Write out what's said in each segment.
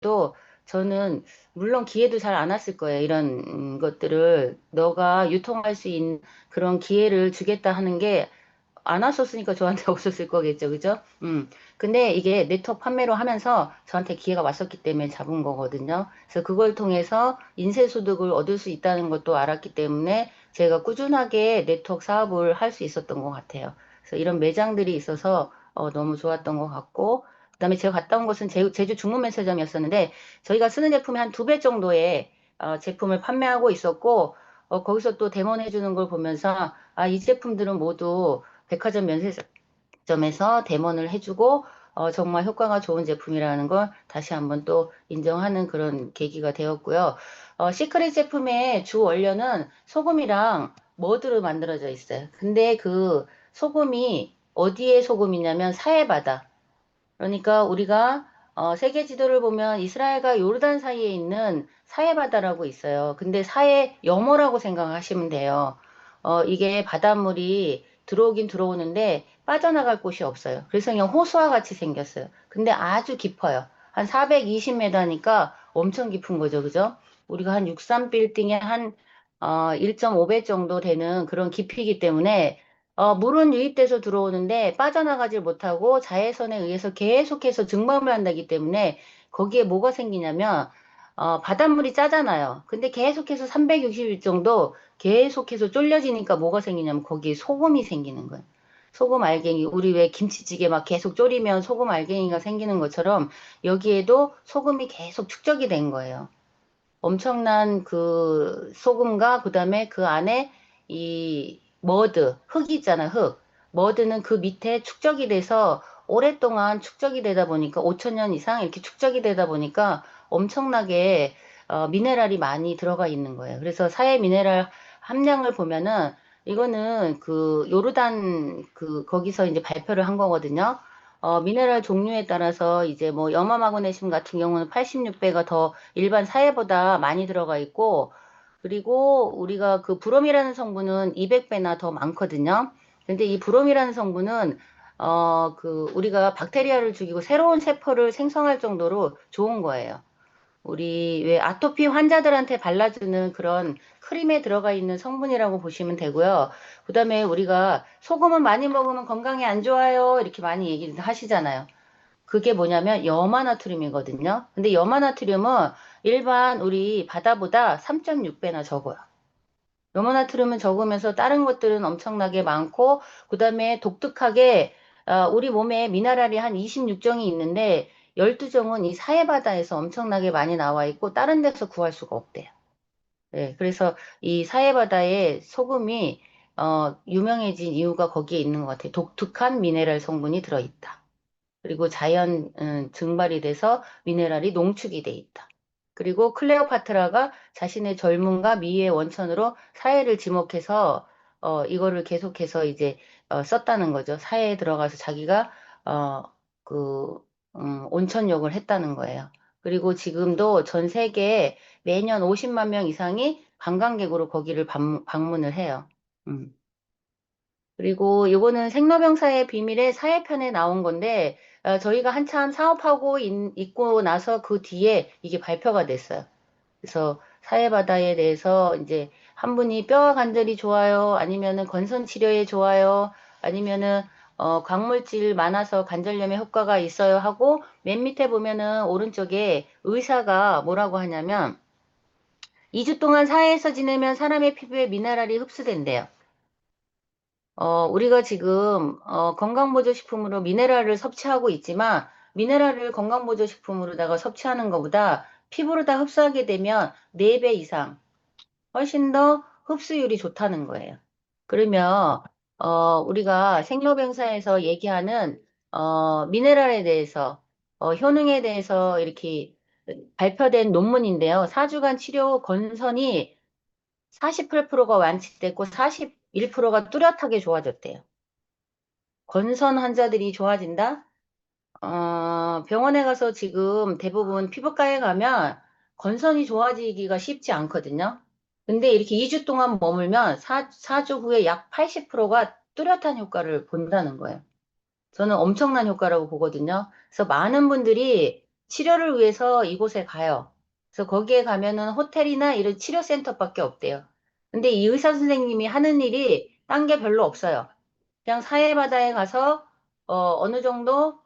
또 저는 물론 기회도 잘 안 왔을 거예요. 이런 것들을 너가 유통할 수 있는 그런 기회를 주겠다 하는 게 안 왔었으니까 저한테 없었을 거겠죠. 그죠? 근데 이게 네트워크 판매로 하면서 저한테 기회가 왔었기 때문에 잡은 거거든요. 그래서 그걸 통해서 인쇄소득을 얻을 수 있다는 것도 알았기 때문에 제가 꾸준하게 네트워크 사업을 할 수 있었던 것 같아요. 그래서 이런 매장들이 있어서 너무 좋았던 것 같고, 그다음에 제가 갔다 온 곳은 제주 중문면세점이었었는데 저희가 쓰는 제품의 한 두 배 정도의 제품을 판매하고 있었고, 거기서 또 대모해 주는 걸 보면서 아, 이 제품들은 모두 백화점 면세점에서 대모를 해주고 정말 효과가 좋은 제품이라는 걸 다시 한번 또 인정하는 그런 계기가 되었고요. 시크릿 제품의 주 원료는 소금이랑 머드로 만들어져 있어요. 근데 그 소금이 어디에 소금이냐면 사해바다. 그러니까 우리가 세계 지도를 보면 이스라엘과 요르단 사이에 있는 사해바다라고 있어요. 근데 사해 너머라고 생각하시면 돼요. 이게 바닷물이 들어오긴 들어오는데 빠져나갈 곳이 없어요. 그래서 그냥 호수와 같이 생겼어요. 근데 아주 깊어요. 한 420m니까 엄청 깊은 거죠. 그죠? 우리가 한 63빌딩에 한 1.5배 정도 되는 그런 깊이이기 때문에 물은 유입돼서 들어오는데 빠져나가질 못하고 자외선에 의해서 계속해서 증발을 한다기 때문에 거기에 뭐가 생기냐면 바닷물이 짜잖아요. 근데 계속해서 360일 정도 계속해서 쫄려지니까 뭐가 생기냐면 거기에 소금이 생기는 거예요. 소금 알갱이. 우리 왜 김치찌개 막 계속 졸이면 소금 알갱이가 생기는 것처럼 여기에도 소금이 계속 축적이 된 거예요. 엄청난 그 소금과 그다음에 그 안에 이 머드, 흙 있잖아, 흙. 머드는 그 밑에 축적이 돼서 오랫동안 축적이 되다 보니까 5천 년 이상 이렇게 축적이 되다 보니까 엄청나게 미네랄이 많이 들어가 있는 거예요. 그래서 사해 미네랄 함량을 보면은 이거는 그 요르단 그 거기서 이제 발표를 한 거거든요. 미네랄 종류에 따라서 이제 뭐 염화 마그네슘 같은 경우는 86배가 더 일반 사해보다 많이 들어가 있고, 그리고 우리가 그 브롬이라는 성분은 200배나 더 많거든요. 근데 이 브롬이라는 성분은 그 우리가 박테리아를 죽이고 새로운 세포를 생성할 정도로 좋은 거예요. 우리 왜 아토피 환자들한테 발라주는 그런 크림에 들어가 있는 성분이라고 보시면 되고요. 그다음에 우리가 소금은 많이 먹으면 건강에 안 좋아요. 이렇게 많이 얘기를 하시잖아요. 그게 뭐냐면 염화나트륨이거든요. 근데 염화나트륨은 일반 우리 바다보다 3.6배나 적어요. 염화나트륨은 적으면서 다른 것들은 엄청나게 많고, 그다음에 독특하게 우리 몸에 미네랄이 한 26정이 있는데 12정은 이 사해바다에서 엄청나게 많이 나와 있고 다른 데서 구할 수가 없대요. 네, 그래서 이 사해바다의 소금이 유명해진 이유가 거기에 있는 것 같아요. 독특한 미네랄 성분이 들어있다. 그리고 자연 증발이 돼서 미네랄이 농축이 돼 있다. 그리고 클레오파트라가 자신의 젊음과 미의 원천으로 사해를 지목해서 이거를 계속해서 이제 썼다는 거죠. 사해에 들어가서 자기가 어, 그 온천욕을 했다는 거예요. 그리고 지금도 전 세계에 매년 50만 명 이상이 관광객으로 거기를 방문을 해요. 음. 그리고 요거는 생로병사의 비밀의 사회편에 나온 건데 저희가 한참 사업하고 있고 나서 그 뒤에 이게 발표가 됐어요. 그래서 사해바다에 대해서 이제 한 분이 뼈와 관절이 좋아요, 아니면은 건선 치료에 좋아요, 아니면은 광물질 많아서 관절염에 효과가 있어요 하고 맨 밑에 보면은 오른쪽에 의사가 뭐라고 하냐면 2주 동안 사해에서 지내면 사람의 피부에 미네랄이 흡수된대요. 우리가 지금 건강보조식품으로 미네랄을 섭취하고 있지만 미네랄을 건강보조식품으로다가 섭취하는 것보다 피부로 다 흡수하게 되면 4배 이상 훨씬 더 흡수율이 좋다는 거예요. 그러면 우리가 생로병사에서 얘기하는 미네랄에 대해서 효능에 대해서 이렇게 발표된 논문인데요. 4주간 치료 후 건선이 48%가 완치됐고 41%가 뚜렷하게 좋아졌대요. 건선 환자들이 좋아진다? 병원에 가서 지금 대부분 피부과에 가면 건선이 좋아지기가 쉽지 않거든요. 근데 이렇게 2주 동안 머물면 4주 후에 약 80%가 뚜렷한 효과를 본다는 거예요. 저는 엄청난 효과라고 보거든요. 그래서 많은 분들이 치료를 위해서 이곳에 가요. 그래서 거기에 가면은 호텔이나 이런 치료센터밖에 없대요. 근데 이 의사 선생님이 하는 일이 딴 게 별로 없어요. 그냥 사해바다에 가서 어느 정도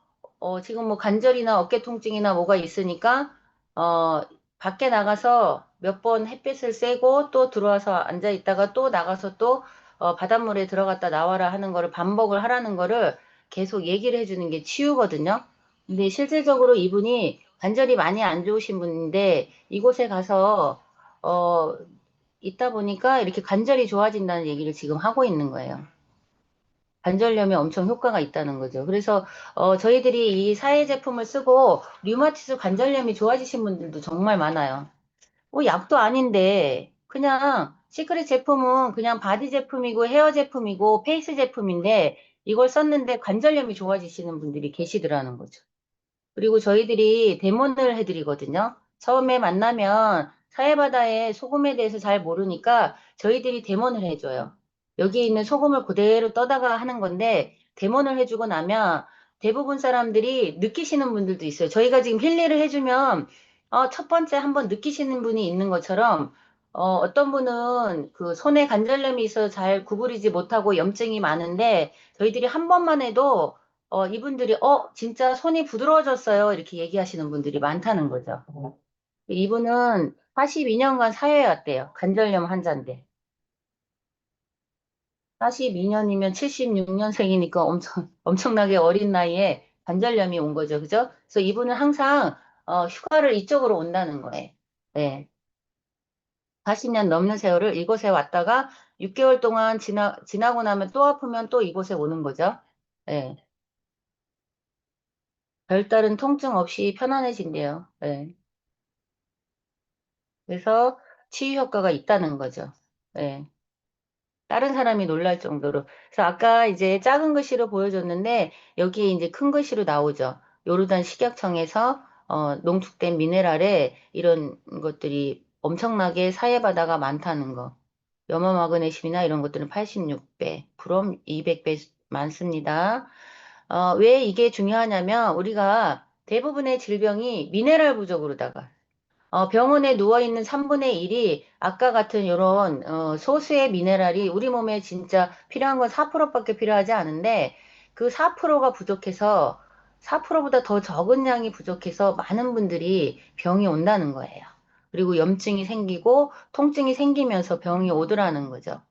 지금 뭐 관절이나 어깨 통증이나 뭐가 있으니까 어, 밖에 나가서 몇 번 햇빛을 쐬고 또 들어와서 앉아 있다가 또 나가서 또 바닷물에 들어갔다 나와라 하는 거를 반복을 하라는 거를 계속 얘기를 해주는 게 치유거든요. 근데 실질적으로 이분이 관절이 많이 안 좋으신 분인데 이곳에 가서 어, 있다 보니까 이렇게 관절이 좋아진다는 얘기를 지금 하고 있는 거예요. 관절염에 엄청 효과가 있다는 거죠. 그래서 저희들이 이 사해 제품을 쓰고 류마티스 관절염이 좋아지신 분들도 정말 많아요. 약도 아닌데 그냥 시크릿 제품은 그냥 바디 제품이고 헤어 제품이고 페이스 제품인데 이걸 썼는데 관절염이 좋아지시는 분들이 계시더라는 거죠. 그리고 저희들이 데모를 해드리거든요. 처음에 만나면 사해바다의 소금에 대해서 잘 모르니까 저희들이 데모를 해줘요. 여기 있는 소금을 그대로 떠다가 하는 건데 데모를 해주고 나면 대부분 사람들이 느끼시는 분들도 있어요. 저희가 지금 힐리를 해주면 첫 번째 한번 느끼시는 분이 있는 것처럼 어떤 분은 그 손에 관절염이 있어서 잘 구부리지 못하고 염증이 많은데 저희들이 한 번만 해도 이분들이, 진짜 손이 부드러워졌어요. 이렇게 얘기하시는 분들이 많다는 거죠. 이분은 42년간 사회였대요. 관절염 환자인데. 42년이면 76년생이니까 엄청나게 어린 나이에 관절염이 온 거죠. 그죠? 그래서 이분은 항상, 휴가를 이쪽으로 온다는 거예요. 네. 40년 넘는 세월을 이곳에 왔다가 6개월 동안 지나고 나면 또 아프면 또 이곳에 오는 거죠. 네. 별다른 통증 없이 편안해진대요. 네. 그래서 치유 효과가 있다는 거죠. 예. 다른 사람이 놀랄 정도로. 그래서 아까 이제 작은 글씨로 보여줬는데 여기에 이제 큰 글씨로 나오죠. 요르단 식약청에서 농축된 미네랄에 이런 것들이 엄청나게 사해바다가 많다는 거. 염화 마그네슘이나 이런 것들은 86배, 브롬 200배 많습니다. 왜 이게 중요하냐면 우리가 대부분의 질병이 미네랄 부족으로다가 병원에 누워있는 3분의 1이 아까 같은 이런 소수의 미네랄이 우리 몸에 진짜 필요한 건 4%밖에 필요하지 않은데 그 4%가 부족해서 4%보다 더 적은 양이 부족해서 많은 분들이 병이 온다는 거예요. 그리고 염증이 생기고 통증이 생기면서 병이 오더라는 거죠.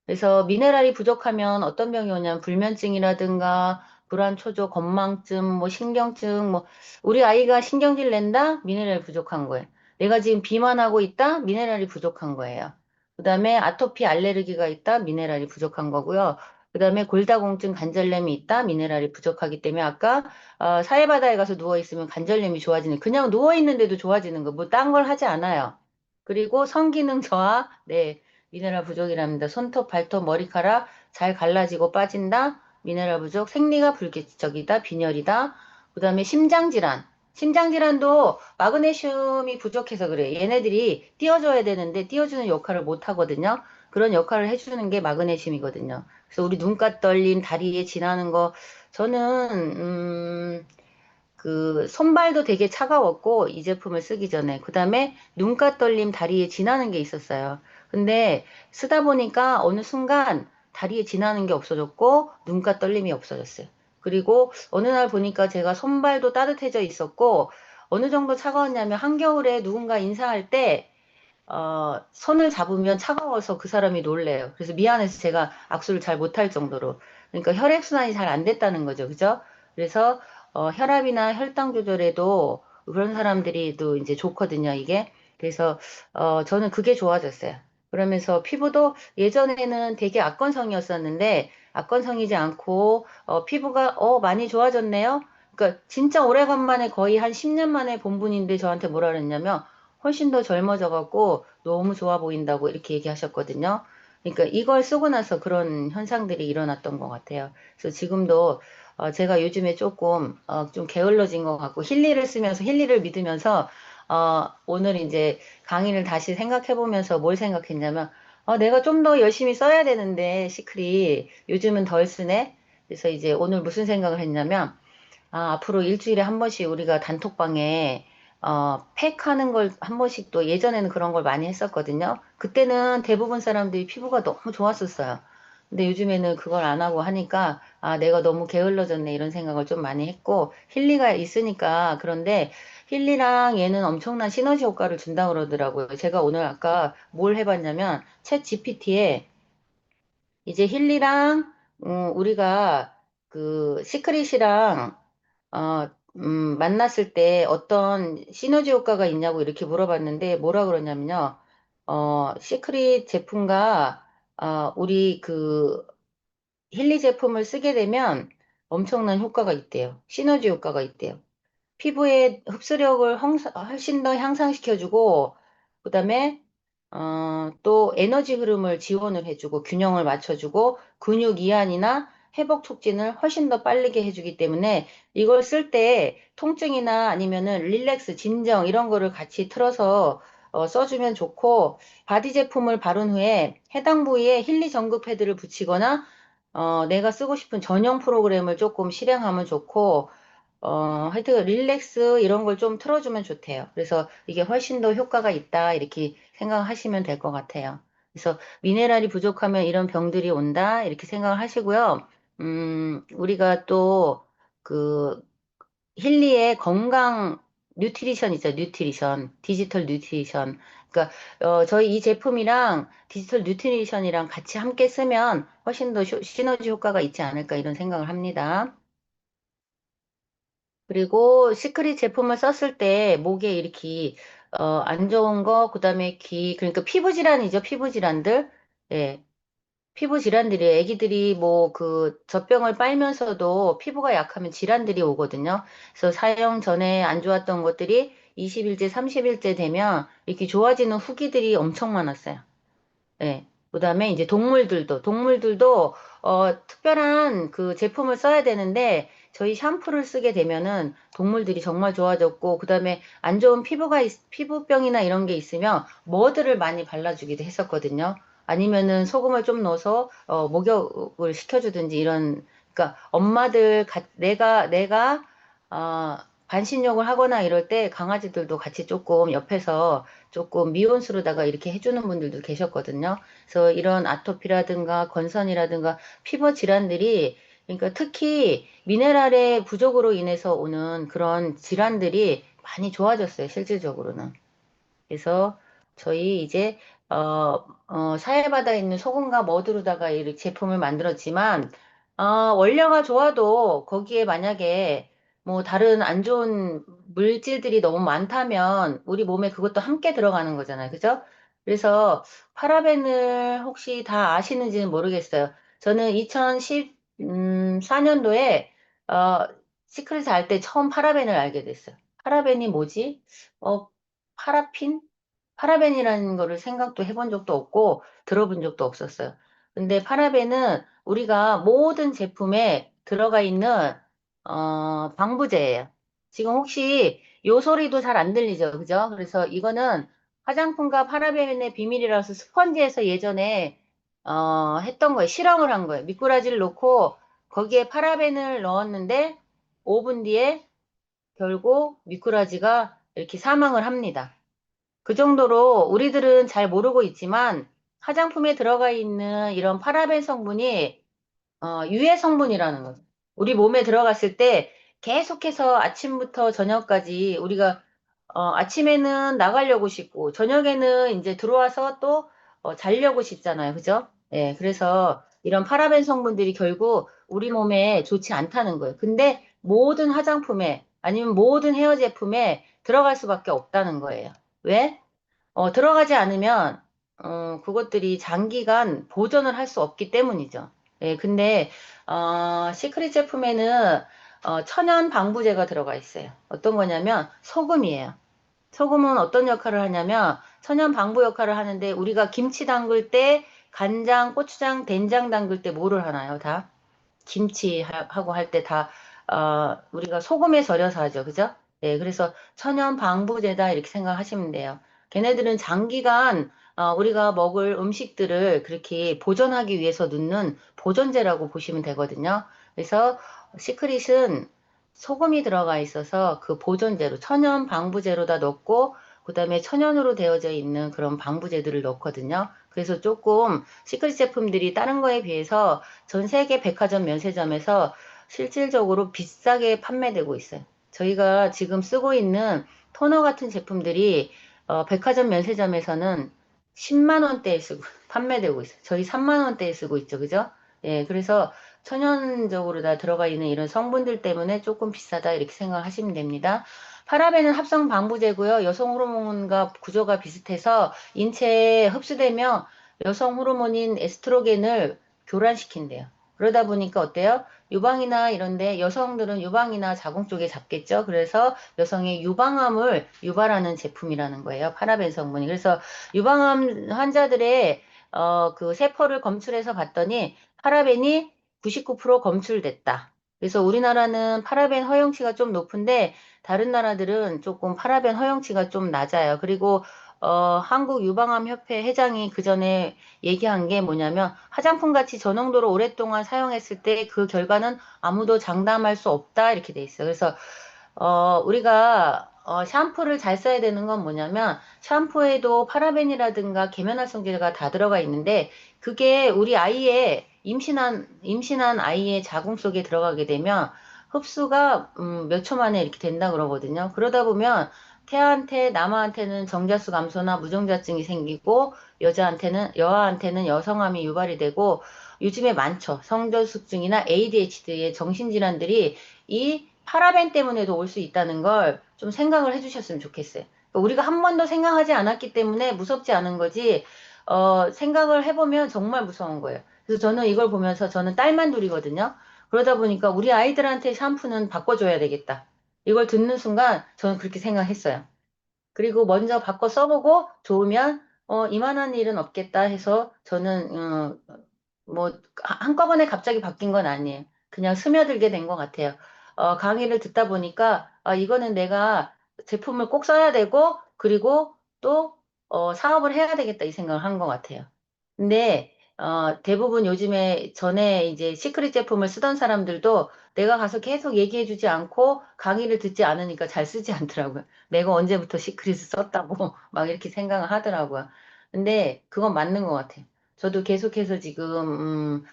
그래서 미네랄이 부족하면 어떤 병이 오냐면 불면증이라든가 불안초조, 건망증, 뭐 신경증, 뭐 우리 아이가 신경질 낸다? 미네랄 부족한 거예요. 내가 지금 비만하고 있다? 미네랄이 부족한 거예요. 그다음에 아토피 알레르기가 있다? 미네랄이 부족한 거고요. 그다음에 골다공증 관절염이 있다? 미네랄이 부족하기 때문에 아까 사해바다에 가서 누워 있으면 관절염이 좋아지는 그냥 누워 있는데도 좋아지는 거 뭐 딴 걸 하지 않아요. 그리고 성기능 저하, 네. 미네랄 부족이랍니다. 손톱, 발톱, 머리카락 잘 갈라지고 빠진다. 미네랄 부족, 생리가 불규칙적이다. 빈혈이다. 그 다음에 심장질환. 심장질환도 마그네슘이 부족해서 그래요. 얘네들이 띄워줘야 되는데 띄워주는 역할을 못 하거든요. 그런 역할을 해주는 게 마그네슘이거든요. 그래서 우리 눈가 떨림, 다리에 지나는 거, 저는, 그 손발도 되게 차가웠고 이 제품을 쓰기 전에 그다음에 눈가 떨림 다리에 지나는 게 있었어요. 근데 쓰다 보니까 어느 순간 다리에 지나는 게 없어졌고 눈가 떨림이 없어졌어요. 그리고 어느 날 보니까 제가 손발도 따뜻해져 있었고 어느 정도 차가웠냐면 한겨울에 누군가 인사할 때 손을 잡으면 차가워서 그 사람이 놀래요. 그래서 미안해서 제가 악수를 잘 못할 정도로. 그러니까 혈액순환이 잘 안 됐다는 거죠. 그죠? 그래서, 혈압이나 혈당 조절에도 그런 사람들이 또 이제 좋거든요, 이게. 그래서, 저는 그게 좋아졌어요. 그러면서 피부도 예전에는 되게 악건성이었었는데, 악건성이지 않고, 피부가, 많이 좋아졌네요? 그러니까 진짜 오래간만에 거의 한 10년 만에 본 분인데 저한테 뭐라 그랬냐면, 훨씬 더 젊어져 갖고 너무 좋아 보인다고 이렇게 얘기하셨거든요. 그러니까 이걸 쓰고 나서 그런 현상들이 일어났던 것 같아요. 그래서 지금도 제가 요즘에 조금 좀 게을러진 것 같고 힐리를 쓰면서 힐리를 믿으면서 오늘 이제 강의를 다시 생각해 보면서 뭘 생각했냐면 내가 좀 더 열심히 써야 되는데 시크릿 요즘은 덜 쓰네. 그래서 이제 오늘 무슨 생각을 했냐면 앞으로 일주일에 한 번씩 우리가 단톡방에 팩하는 걸 한 번씩 또 예전에는 그런 걸 많이 했었거든요. 그때는 대부분 사람들이 피부가 너무 좋았었어요. 근데 요즘에는 그걸 안 하고 하니까 내가 너무 게을러졌네 이런 생각을 좀 많이 했고 힐리가 있으니까 그런데 힐리랑 얘는 엄청난 시너지 효과를 준다고 그러더라고요. 제가 오늘 아까 뭘 해봤냐면 챗 GPT에 이제 힐리랑 우리가 그 시크릿이랑 만났을 때 어떤 시너지 효과가 있냐고 이렇게 물어봤는데 뭐라 그러냐면요. 시크릿 제품과 우리 그 힐리 제품을 쓰게 되면 엄청난 효과가 있대요. 시너지 효과가 있대요. 피부의 흡수력을 훨씬 더 향상시켜주고, 그 다음에, 또 에너지 흐름을 지원을 해주고, 균형을 맞춰주고, 근육 이완이나 회복 촉진을 훨씬 더 빠르게 해주기 때문에 이걸 쓸 때 통증이나 아니면은 릴렉스, 진정 이런 거를 같이 틀어서 써주면 좋고, 바디 제품을 바른 후에 해당 부위에 힐리 전극 패드를 붙이거나, 내가 쓰고 싶은 전용 프로그램을 조금 실행하면 좋고, 하여튼 릴렉스 이런 걸 좀 틀어주면 좋대요. 그래서 이게 훨씬 더 효과가 있다 이렇게 생각하시면 될 것 같아요. 그래서 미네랄이 부족하면 이런 병들이 온다 이렇게 생각을 하시고요. 우리가 또 그 힐리의 건강 뉴트리션 있죠, 뉴트리션, 디지털 뉴트리션. 그러니까 저희 이 제품이랑 디지털 뉴트리션이랑 같이 함께 쓰면 훨씬 더 시너지 효과가 있지 않을까 이런 생각을 합니다. 그리고 시크릿 제품을 썼을 때 목에 이렇게 안 좋은 거, 그다음에 그러니까 피부 질환이죠. 피부 질환들. 예. 피부 질환들이 애기들이 뭐 그 젖병을 빨면서도 피부가 약하면 질환들이 오거든요. 그래서 사용 전에 안 좋았던 것들이 20일째, 30일째 되면 이렇게 좋아지는 후기들이 엄청 많았어요. 예. 그다음에 이제 동물들도 특별한 그 제품을 써야 되는데 저희 샴푸를 쓰게 되면은 동물들이 정말 좋아졌고 그다음에 안 좋은 피부병이나 이런 게 있으면 머드를 많이 발라주기도 했었거든요. 아니면은 소금을 좀 넣어서 목욕을 시켜주든지 이런 그러니까 내가 어, 반신욕을 하거나 이럴 때 강아지들도 같이 조금 옆에서 조금 미온수로다가 이렇게 해주는 분들도 계셨거든요. 그래서 이런 아토피라든가 건선이라든가 피부 질환들이 그러니까 특히 미네랄의 부족으로 인해서 오는 그런 질환들이 많이 좋아졌어요, 실질적으로는. 그래서 저희 이제 사해바다에 있는 소금과 머드로다가 이 제품을 만들었지만 원료가 좋아도 거기에 만약에 뭐 다른 안 좋은 물질들이 너무 많다면 우리 몸에 그것도 함께 들어가는 거잖아요. 그죠? 그래서 파라벤을 혹시 다 아시는지는 모르겠어요. 저는 2014년도에 시크릿을 알 때 처음 파라벤을 알게 됐어요. 파라벤이 뭐지? 어, 파라핀? 파라벤이라는 거를 생각도 해본 적도 없고 들어본 적도 없었어요. 근데 파라벤은 우리가 모든 제품에 들어가 있는 방부제예요. 지금 혹시 요 소리도 잘 안 들리죠? 그죠? 그래서 이거는 화장품과 파라벤의 비밀이라서 스펀지에서 예전에 했던 거예요. 실험을 한 거예요. 미꾸라지를 놓고 거기에 파라벤을 넣었는데 5분 뒤에 결국 미꾸라지가 이렇게 사망을 합니다. 그 정도로 우리들은 잘 모르고 있지만 화장품에 들어가 있는 이런 파라벤 성분이 유해 성분이라는 거죠. 우리 몸에 들어갔을 때 계속해서 아침부터 저녁까지 우리가 아침에는 나가려고 싶고 저녁에는 이제 들어와서 또 자려고 싶잖아요. 그죠? 예, 그래서 이런 파라벤 성분들이 결국 우리 몸에 좋지 않다는 거예요. 근데 모든 화장품에 아니면 모든 헤어 제품에 들어갈 수밖에 없다는 거예요. 왜? 들어가지 않으면 그것들이 장기간 보존을 할 수 없기 때문이죠. 예, 근데 시크릿 제품에는 천연 방부제가 들어가 있어요. 어떤 거냐면 소금이에요. 소금은 어떤 역할을 하냐면 천연 방부 역할을 하는데 우리가 김치 담글 때 간장, 고추장, 된장 담글 때 뭐를 하나요? 다? 김치하고 할 때 다, 우리가 소금에 절여서 하죠. 그죠? 네, 그래서 천연 방부제다 이렇게 생각하시면 돼요. 걔네들은 장기간 우리가 먹을 음식들을 그렇게 보존하기 위해서 넣는 보존제라고 보시면 되거든요. 그래서 시크릿은 소금이 들어가 있어서 그 보존제로, 천연 방부제로다 넣고, 그 다음에 천연으로 되어져 있는 그런 방부제들을 넣거든요. 그래서 조금 시크릿 제품들이 다른 거에 비해서 전 세계 백화점 면세점에서 실질적으로 비싸게 판매되고 있어요. 저희가 지금 쓰고 있는 토너 같은 제품들이 백화점 면세점에서는 10만 원대에 쓰고 판매되고 있어요. 저희 3만 원대에 쓰고 있죠. 그죠? 예, 그래서 천연적으로 다 들어가 있는 이런 성분들 때문에 조금 비싸다 이렇게 생각하시면 됩니다. 파라벤은 합성 방부제고요. 여성 호르몬과 구조가 비슷해서 인체에 흡수되며 여성 호르몬인 에스트로겐을 교란시킨대요. 그러다 보니까 어때요? 유방이나 이런데 여성들은 유방이나 자궁 쪽에 잡겠죠. 그래서 여성의 유방암을 유발하는 제품이라는 거예요. 파라벤 성분이. 그래서 유방암 환자들의 그 세포를 검출해서 봤더니 파라벤이 99% 검출됐다. 그래서 우리나라는 파라벤 허용치가 좀 높은데 다른 나라들은 조금 파라벤 허용치가 좀 낮아요. 그리고 한국유방암협회 회장이 그 전에 얘기한 게 뭐냐면 화장품 같이 저농도로 오랫동안 사용했을 때 그 결과는 아무도 장담할 수 없다 이렇게 돼 있어요. 그래서 우리가 샴푸를 잘 써야 되는 건 뭐냐면 샴푸에도 파라벤이라든가 계면활성제가 다 들어가 있는데 그게 우리 아이의 임신한 아이의 자궁 속에 들어가게 되면 흡수가 몇 초 만에 이렇게 된다 그러거든요. 그러다 보면 태아한테 남아한테는 정자수 감소나 무정자증이 생기고 여아한테는 여성암이 유발이 되고 요즘에 많죠. 성저숙증이나 ADHD의 정신질환들이 이 파라벤 때문에도 올 수 있다는 걸 좀 생각을 해주셨으면 좋겠어요. 그러니까 우리가 한 번도 생각하지 않았기 때문에 무섭지 않은 거지, 생각을 해보면 정말 무서운 거예요. 그래서 저는 이걸 보면서 저는 딸만 둘이거든요. 그러다 보니까 우리 아이들한테 샴푸는 바꿔줘야 되겠다. 이걸 듣는 순간 저는 그렇게 생각했어요. 그리고 먼저 바꿔 써보고 좋으면 이만한 일은 없겠다 해서 저는 뭐 한꺼번에 갑자기 바뀐 건 아니에요. 그냥 스며들게 된 것 같아요. 강의를 듣다 보니까 이거는 내가 제품을 꼭 써야 되고 그리고 또 사업을 해야 되겠다 이 생각을 한 것 같아요. 근데 대부분 요즘에 전에 이제 시크릿 제품을 쓰던 사람들도 내가 가서 계속 얘기해주지 않고 강의를 듣지 않으니까 잘 쓰지 않더라고요. 내가 언제부터 시크릿을 썼다고 막 이렇게 생각을 하더라고요. 근데 그건 맞는 것 같아요. 저도 계속해서 지금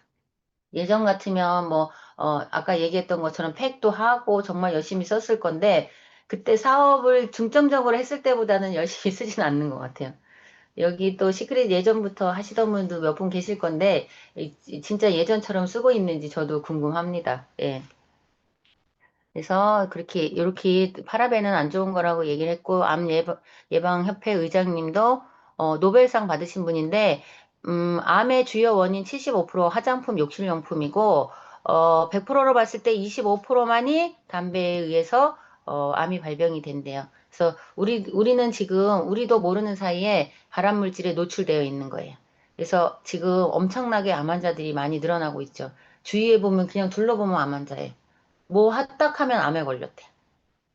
예전 같으면 뭐 아까 얘기했던 것처럼 팩도 하고 정말 열심히 썼을 건데 그때 사업을 중점적으로 했을 때보다는 열심히 쓰진 않는 것 같아요. 여기 또 시크릿 예전부터 하시던 분도 몇 분 계실 건데 진짜 예전처럼 쓰고 있는지 저도 궁금합니다. 예. 그래서 그렇게 이렇게 파라벤은 안 좋은 거라고 얘기를 했고 예방협회 의장님도 노벨상 받으신 분인데 암의 주요 원인 75% 화장품 욕실용품이고 100%로 봤을 때 25%만이 담배에 의해서 암이 발병이 된대요. 그래서 우리는 지금 우리도 모르는 사이에 발암 물질에 노출되어 있는 거예요. 그래서 지금 엄청나게 암 환자들이 많이 늘어나고 있죠. 주위에 보면 그냥 둘러보면 암 환자예요. 뭐 했딱 하면 암에 걸렸대.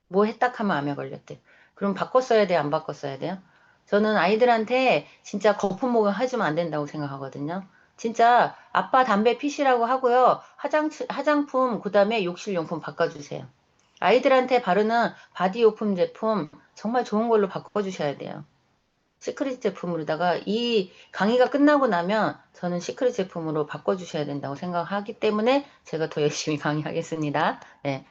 뭐 했딱 하면 암에 걸렸대. 그럼 바꿔 써야 돼, 안 바꿔 써야 돼요? 저는 아이들한테 진짜 거품 목욕 해주면 안 된다고 생각하거든요. 진짜 아빠 담배 피시라고 하고요. 화장품, 그 다음에 욕실용품 바꿔주세요. 아이들한테 바르는 바디용품 제품 정말 좋은 걸로 바꿔주셔야 돼요. 시크릿 제품으로다가 이 강의가 끝나고 나면 저는 시크릿 제품으로 바꿔주셔야 된다고 생각하기 때문에 제가 더 열심히 강의하겠습니다. 네.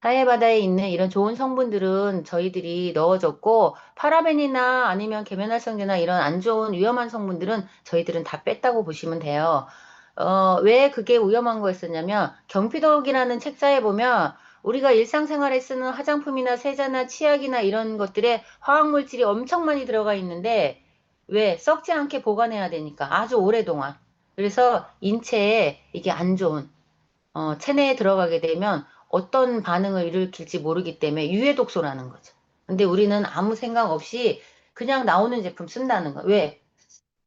사해바다에 있는 이런 좋은 성분들은 저희들이 넣어줬고 파라벤이나 아니면 계면활성제나 이런 안 좋은 위험한 성분들은 저희들은 다 뺐다고 보시면 돼요. 왜 그게 위험한 거였었냐면 경피독이라는 책자에 보면 우리가 일상생활에 쓰는 화장품이나 세제나 치약이나 이런 것들에 화학물질이 엄청 많이 들어가 있는데 왜 썩지 않게 보관해야 되니까 아주 오랫동안. 그래서 인체에 이게 안 좋은 체내에 들어가게 되면 어떤 반응을 일으킬지 모르기 때문에 유해 독소라는 거죠. 근데 우리는 아무 생각 없이 그냥 나오는 제품 쓴다는 거. 왜?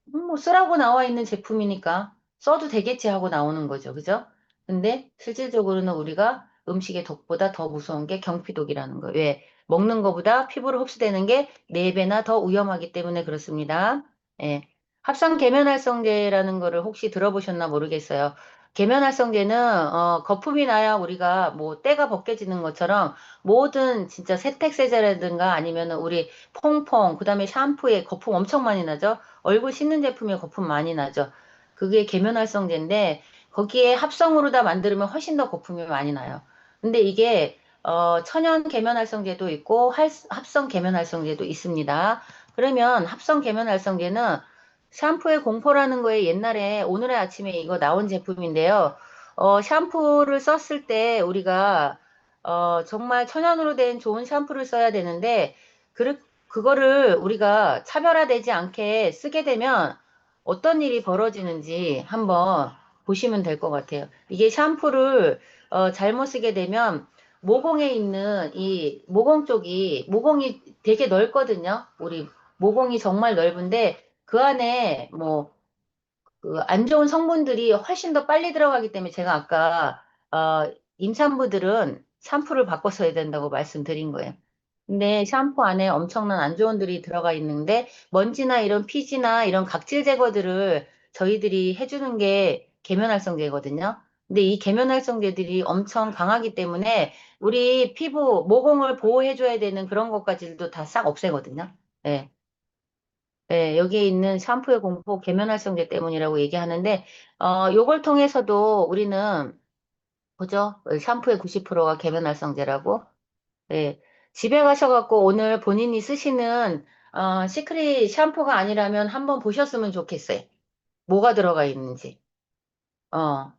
뭐 쓰라고 나와 있는 제품이니까 써도 되겠지 하고 나오는 거죠. 그죠? 근데 실질적으로는 우리가 음식의 독보다 더 무서운 게 경피독이라는 거예요. 왜? 먹는 것보다 피부로 흡수되는 게 4배나 더 위험하기 때문에 그렇습니다. 예. 합성 계면활성제라는 거를 혹시 들어보셨나 모르겠어요. 계면활성제는 거품이 나야 우리가 뭐 때가 벗겨지는 것처럼 모든 진짜 세탁세제라든가 아니면 우리 퐁퐁 그다음에 샴푸에 거품 엄청 많이 나죠. 얼굴 씻는 제품에 거품 많이 나죠. 그게 계면활성제인데 거기에 합성으로 다 만들면 훨씬 더 거품이 많이 나요. 근데 이게 천연 계면활성제도 있고 합성 계면활성제도 있습니다. 그러면 합성 계면활성제는 샴푸의 공포라는 거에 옛날에 오늘의 아침에 이거 나온 제품인데요. 샴푸를 썼을 때 우리가 정말 천연으로 된 좋은 샴푸를 써야 되는데 그거를 우리가 차별화되지 않게 쓰게 되면 어떤 일이 벌어지는지 한번 보시면 될 것 같아요. 이게 샴푸를 잘못 쓰게 되면 모공에 있는 이 모공 쪽이 모공이 되게 넓거든요. 우리 모공이 정말 넓은데 그 안에 뭐 그 안 좋은 성분들이 훨씬 더 빨리 들어가기 때문에 제가 아까 임산부들은 샴푸를 바꿔 써야 된다고 말씀드린 거예요. 근데 샴푸 안에 엄청난 안 좋은들이 들어가 있는데 먼지나 이런 피지나 이런 각질 제거들을 저희들이 해주는 게 계면활성제거든요. 근데 이 계면활성제들이 엄청 강하기 때문에 우리 피부 모공을 보호해줘야 되는 그런 것까지도 다 싹 없애거든요. 예. 네, 여기에 있는 샴푸의 공포 계면활성제 때문이라고 얘기하는데, 요걸 통해서도 우리는, 보죠? 샴푸의 90%가 계면활성제라고. 네. 집에 가셔갖고 오늘 본인이 쓰시는, 시크릿 샴푸가 아니라면 한번 보셨으면 좋겠어요. 뭐가 들어가 있는지. 어,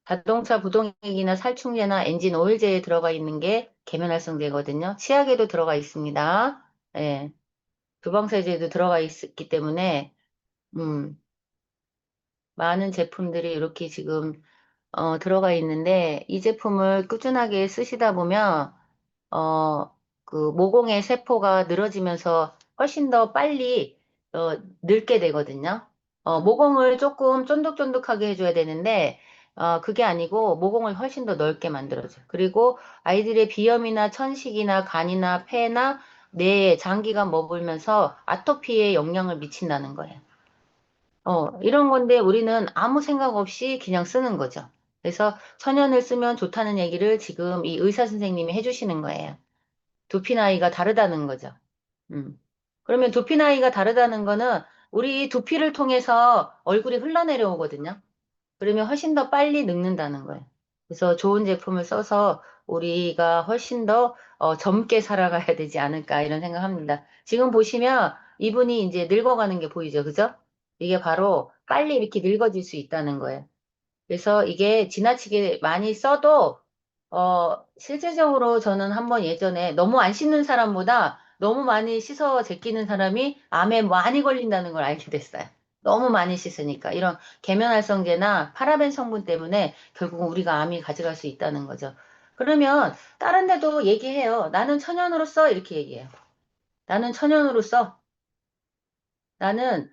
자동차 부동액이나 살충제나 엔진 오일제에 들어가 있는 게 계면활성제거든요. 치약에도 들어가 있습니다. 예. 주방세제도 들어가 있기 때문에, 음, 많은 제품들이 이렇게 지금 들어가 있는데 이 제품을 꾸준하게 쓰시다 보면 어, 그 모공의 세포가 늘어지면서 훨씬 더 빨리 늙게 되거든요. 모공을 조금 쫀득쫀득하게 해줘야 되는데 그게 아니고 모공을 훨씬 더 넓게 만들어줘요. 그리고 아이들의 비염이나 천식이나 간이나 폐나 뇌에 장기가 머물면서 아토피에 영향을 미친다는 거예요. 이런 건데 우리는 아무 생각 없이 그냥 쓰는 거죠. 그래서 천연을 쓰면 좋다는 얘기를 지금 이 의사 선생님이 해주시는 거예요. 두피 나이가 다르다는 거죠. 음. 그러면 두피 나이가 다르다는 거는 우리 두피를 통해서 얼굴이 흘러내려오거든요. 그러면 훨씬 더 빨리 늙는다는 거예요. 그래서 좋은 제품을 써서 우리가 훨씬 더 젊게 살아가야 되지 않을까 이런 생각합니다. 지금 보시면 이분이 이제 늙어가는 게 보이죠, 그죠? 이게 바로 빨리 이렇게 늙어질 수 있다는 거예요. 그래서 이게 지나치게 많이 써도, 실제적으로 저는 한번 예전에 너무 안 씻는 사람보다 너무 많이 씻어 제끼는 사람이 암에 많이 걸린다는 걸 알게 됐어요. 너무 많이 씻으니까. 이런 계면활성제나 파라벤 성분 때문에 결국은 우리가 암이 가져갈 수 있다는 거죠. 그러면 다른 데도 얘기해요. 나는 천연으로 써. 이렇게 얘기해요. 나는 천연으로 써. 나는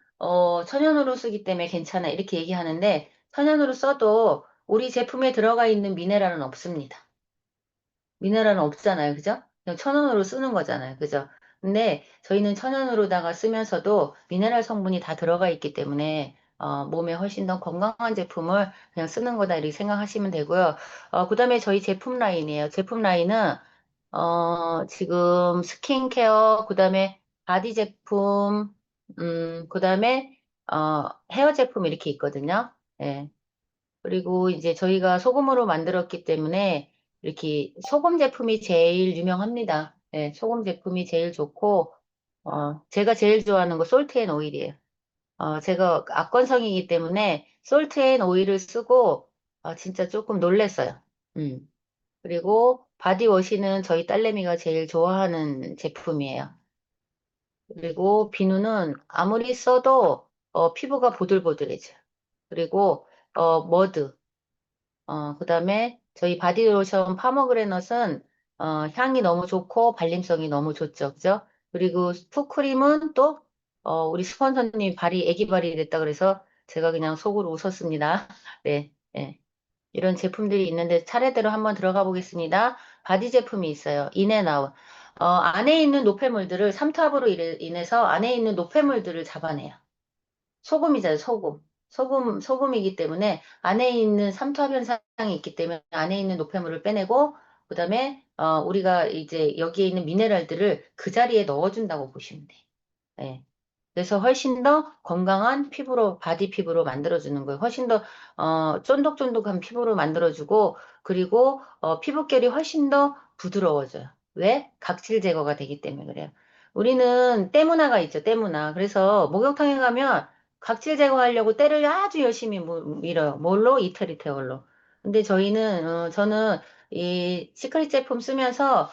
천연으로 쓰기 때문에 괜찮아. 이렇게 얘기하는데 천연으로 써도 우리 제품에 들어가 있는 미네랄은 없습니다. 미네랄은 없잖아요. 그죠? 그냥 천연으로 쓰는 거잖아요. 그죠? 근데 저희는 천연으로다가 쓰면서도 미네랄 성분이 다 들어가 있기 때문에 몸에 훨씬 더 건강한 제품을 그냥 쓰는 거다 이렇게 생각하시면 되고요. 그다음에 저희 제품 라인이에요. 제품 라인은 지금 스킨케어, 그다음에 바디 제품, 그다음에 헤어 제품 이렇게 있거든요. 예. 그리고 이제 저희가 소금으로 만들었기 때문에 이렇게 소금 제품이 제일 유명합니다. 예, 소금 제품이 제일 좋고, 제가 제일 좋아하는 거 솔트 앤 오일이에요. 제가 악건성이기 때문에 솔트 앤 오일을 쓰고, 진짜 조금 놀랬어요. 음. 그리고 바디워시는 저희 딸내미가 제일 좋아하는 제품이에요. 그리고 비누는 아무리 써도 피부가 보들보들해져요. 그리고 머드, 그다음에 저희 바디로션 파머그래넛은 향이 너무 좋고 발림성이 너무 좋죠. 그죠? 그리고 푸크림은 또 우리 스폰서님이 발이 애기 발이 됐다 그래서 제가 그냥 속으로 웃었습니다. 네. 네. 이런 제품들이 있는데 차례대로 한번 들어가 보겠습니다. 바디 제품이 있어요. 인앤아웃. 안에 있는 노폐물들을 삼투압으로 인해서 안에 있는 노폐물들을 잡아내요. 소금이잖아요, 소금. 소금이기 때문에 안에 있는 삼투압 현상이 있기 때문에 안에 있는 노폐물을 빼내고 그다음에 우리가 이제 여기에 있는 미네랄들을 그 자리에 넣어준다고 보시면 돼. 예. 그래서 훨씬 더 건강한 피부로, 바디 피부로 만들어주는 거예요. 훨씬 더, 쫀득쫀득한 피부로 만들어주고, 그리고, 피부결이 훨씬 더 부드러워져요. 왜? 각질 제거가 되기 때문에 그래요. 우리는 때문화가 있죠, 때문화. 그래서 목욕탕에 가면 각질 제거하려고 때를 아주 열심히 밀어요. 뭘로? 이태리테올로. 근데 저는 이 시크릿 제품 쓰면서,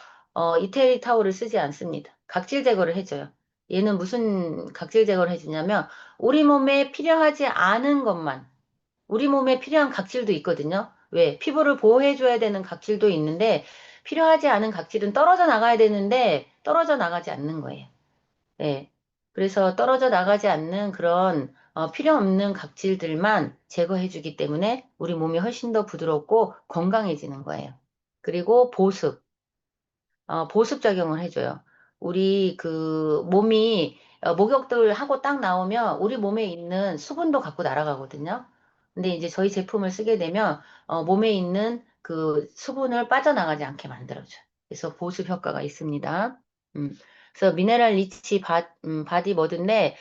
이태리 타올을 쓰지 않습니다. 각질 제거를 해줘요. 얘는 무슨 각질 제거를 해주냐면 우리 몸에 필요하지 않은 것만 우리 몸에 필요한 각질도 있거든요. 왜? 피부를 보호해줘야 되는 각질도 있는데 필요하지 않은 각질은 떨어져 나가야 되는데 떨어져 나가지 않는 거예요. 예. 그래서 떨어져 나가지 않는 그런 필요 없는 각질들만 제거해주기 때문에 우리 몸이 훨씬 더 부드럽고 건강해지는 거예요. 그리고 보습. 보습작용을 해줘요. 우리 그 몸이 목욕을 하고 딱 나오면 우리 몸에 있는 수분도 갖고 날아가거든요. 근데 이제 저희 제품을 쓰게 되면 몸에 있는 그 수분을 빠져나가지 않게 만들어줘요. 그래서 보습 효과가 있습니다. 음, 그래서 미네랄 리치 바디 머드인데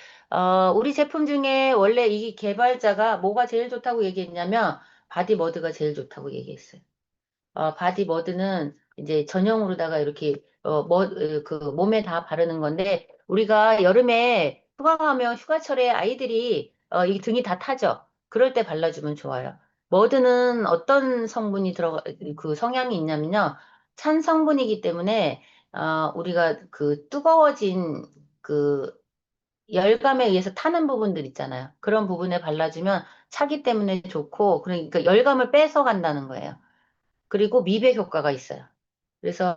우리 제품 중에 원래 이 개발자가 뭐가 제일 좋다고 얘기했냐면 바디 머드가 제일 좋다고 얘기했어요. 바디 머드는 이제 전용으로다가 이렇게 그 몸에 다 바르는 건데 우리가 여름에 휴가 가면 휴가철에 아이들이 이 등이 다 타죠. 그럴 때 발라주면 좋아요. 머드는 어떤 성분이 그 성향이 있냐면요. 찬 성분이기 때문에 우리가 그 뜨거워진 그 열감에 의해서 타는 부분들 있잖아요. 그런 부분에 발라주면 차기 때문에 좋고 그러니까 열감을 뺏어 간다는 거예요. 그리고 미백 효과가 있어요. 그래서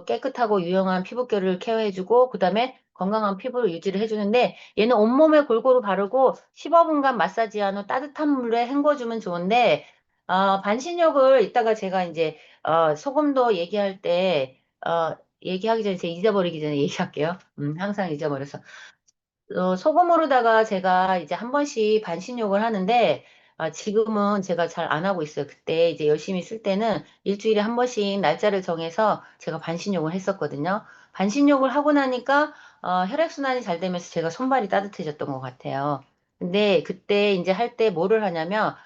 깨끗하고 유용한 피부결을 케어해주고 그다음에 건강한 피부를 유지를 해주는데 얘는 온몸에 골고루 바르고 15분간 마사지한 후 따뜻한 물에 헹궈주면 좋은데 반신욕을 이따가 제가 이제 소금도 얘기할 때 얘기하기 전에 제가 잊어버리기 전에 얘기할게요. 항상 잊어버려서 소금으로다가 제가 이제 한 번씩 반신욕을 하는데, 지금은 제가 잘 안 하고 있어요. 그때 이제 열심히 쓸 때는 일주일에 한 번씩 날짜를 정해서 제가 반신욕을 했었거든요. 반신욕을 하고 나니까, 혈액순환이 잘 되면서 제가 손발이 따뜻해졌던 것 같아요. 근데 그때 이제 할 때 뭐를 하냐면,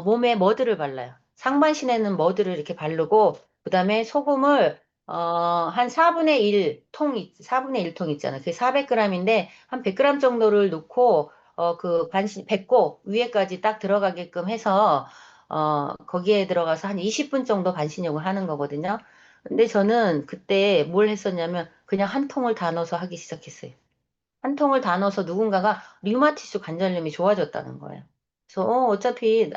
몸에 머드를 발라요. 상반신에는 머드를 이렇게 바르고, 그 다음에 소금을 한 4분의 4분의 1통 있잖아. 그게 400g인데, 한 100g 정도를 넣고, 그 배꼽 위에까지 딱 들어가게끔 해서, 거기에 들어가서 한 20분 정도 반신욕을 하는 거거든요. 근데 저는 그때 뭘 했었냐면, 그냥 한 통을 다 넣어서 하기 시작했어요. 한 통을 다 넣어서 누군가가 류마티스 관절염이 좋아졌다는 거예요. 그래서 어차피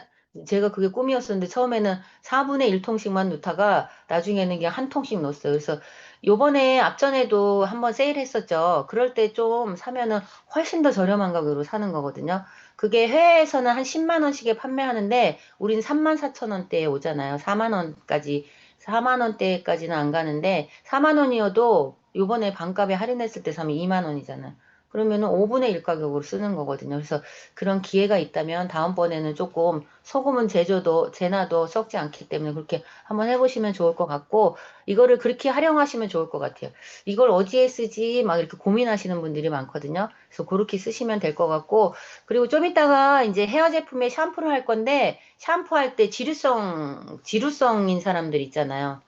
제가 그게 꿈이었었는데 처음에는 4분의 1통씩만 넣다가 나중에는 그냥 한 통씩 넣었어요. 그래서 요번에 앞전에도 한번 세일했었죠. 그럴 때 좀 사면은 훨씬 더 저렴한 가격으로 사는 거거든요. 그게 해외에서는 한 10만 원씩에 판매하는데 우린 3만 4천 원대에 오잖아요. 4만 원까지 4만 원대까지는 안 가는데 4만 원이어도 요번에 반값에 할인했을 때 사면 2만 원이잖아요. 그러면은 5분의 1 가격으로 쓰는 거거든요. 그래서 그런 기회가 있다면 다음번에는 조금 소금은 재놔도 썩지 않기 때문에 그렇게 한번 해보시면 좋을 것 같고, 이거를 그렇게 활용하시면 좋을 것 같아요. 이걸 어디에 쓰지? 막 이렇게 고민하시는 분들이 많거든요. 그래서 그렇게 쓰시면 될 것 같고, 그리고 좀 이따가 이제 헤어 제품에 샴푸를 할 건데, 샴푸할 때 지루성인 사람들 있잖아요.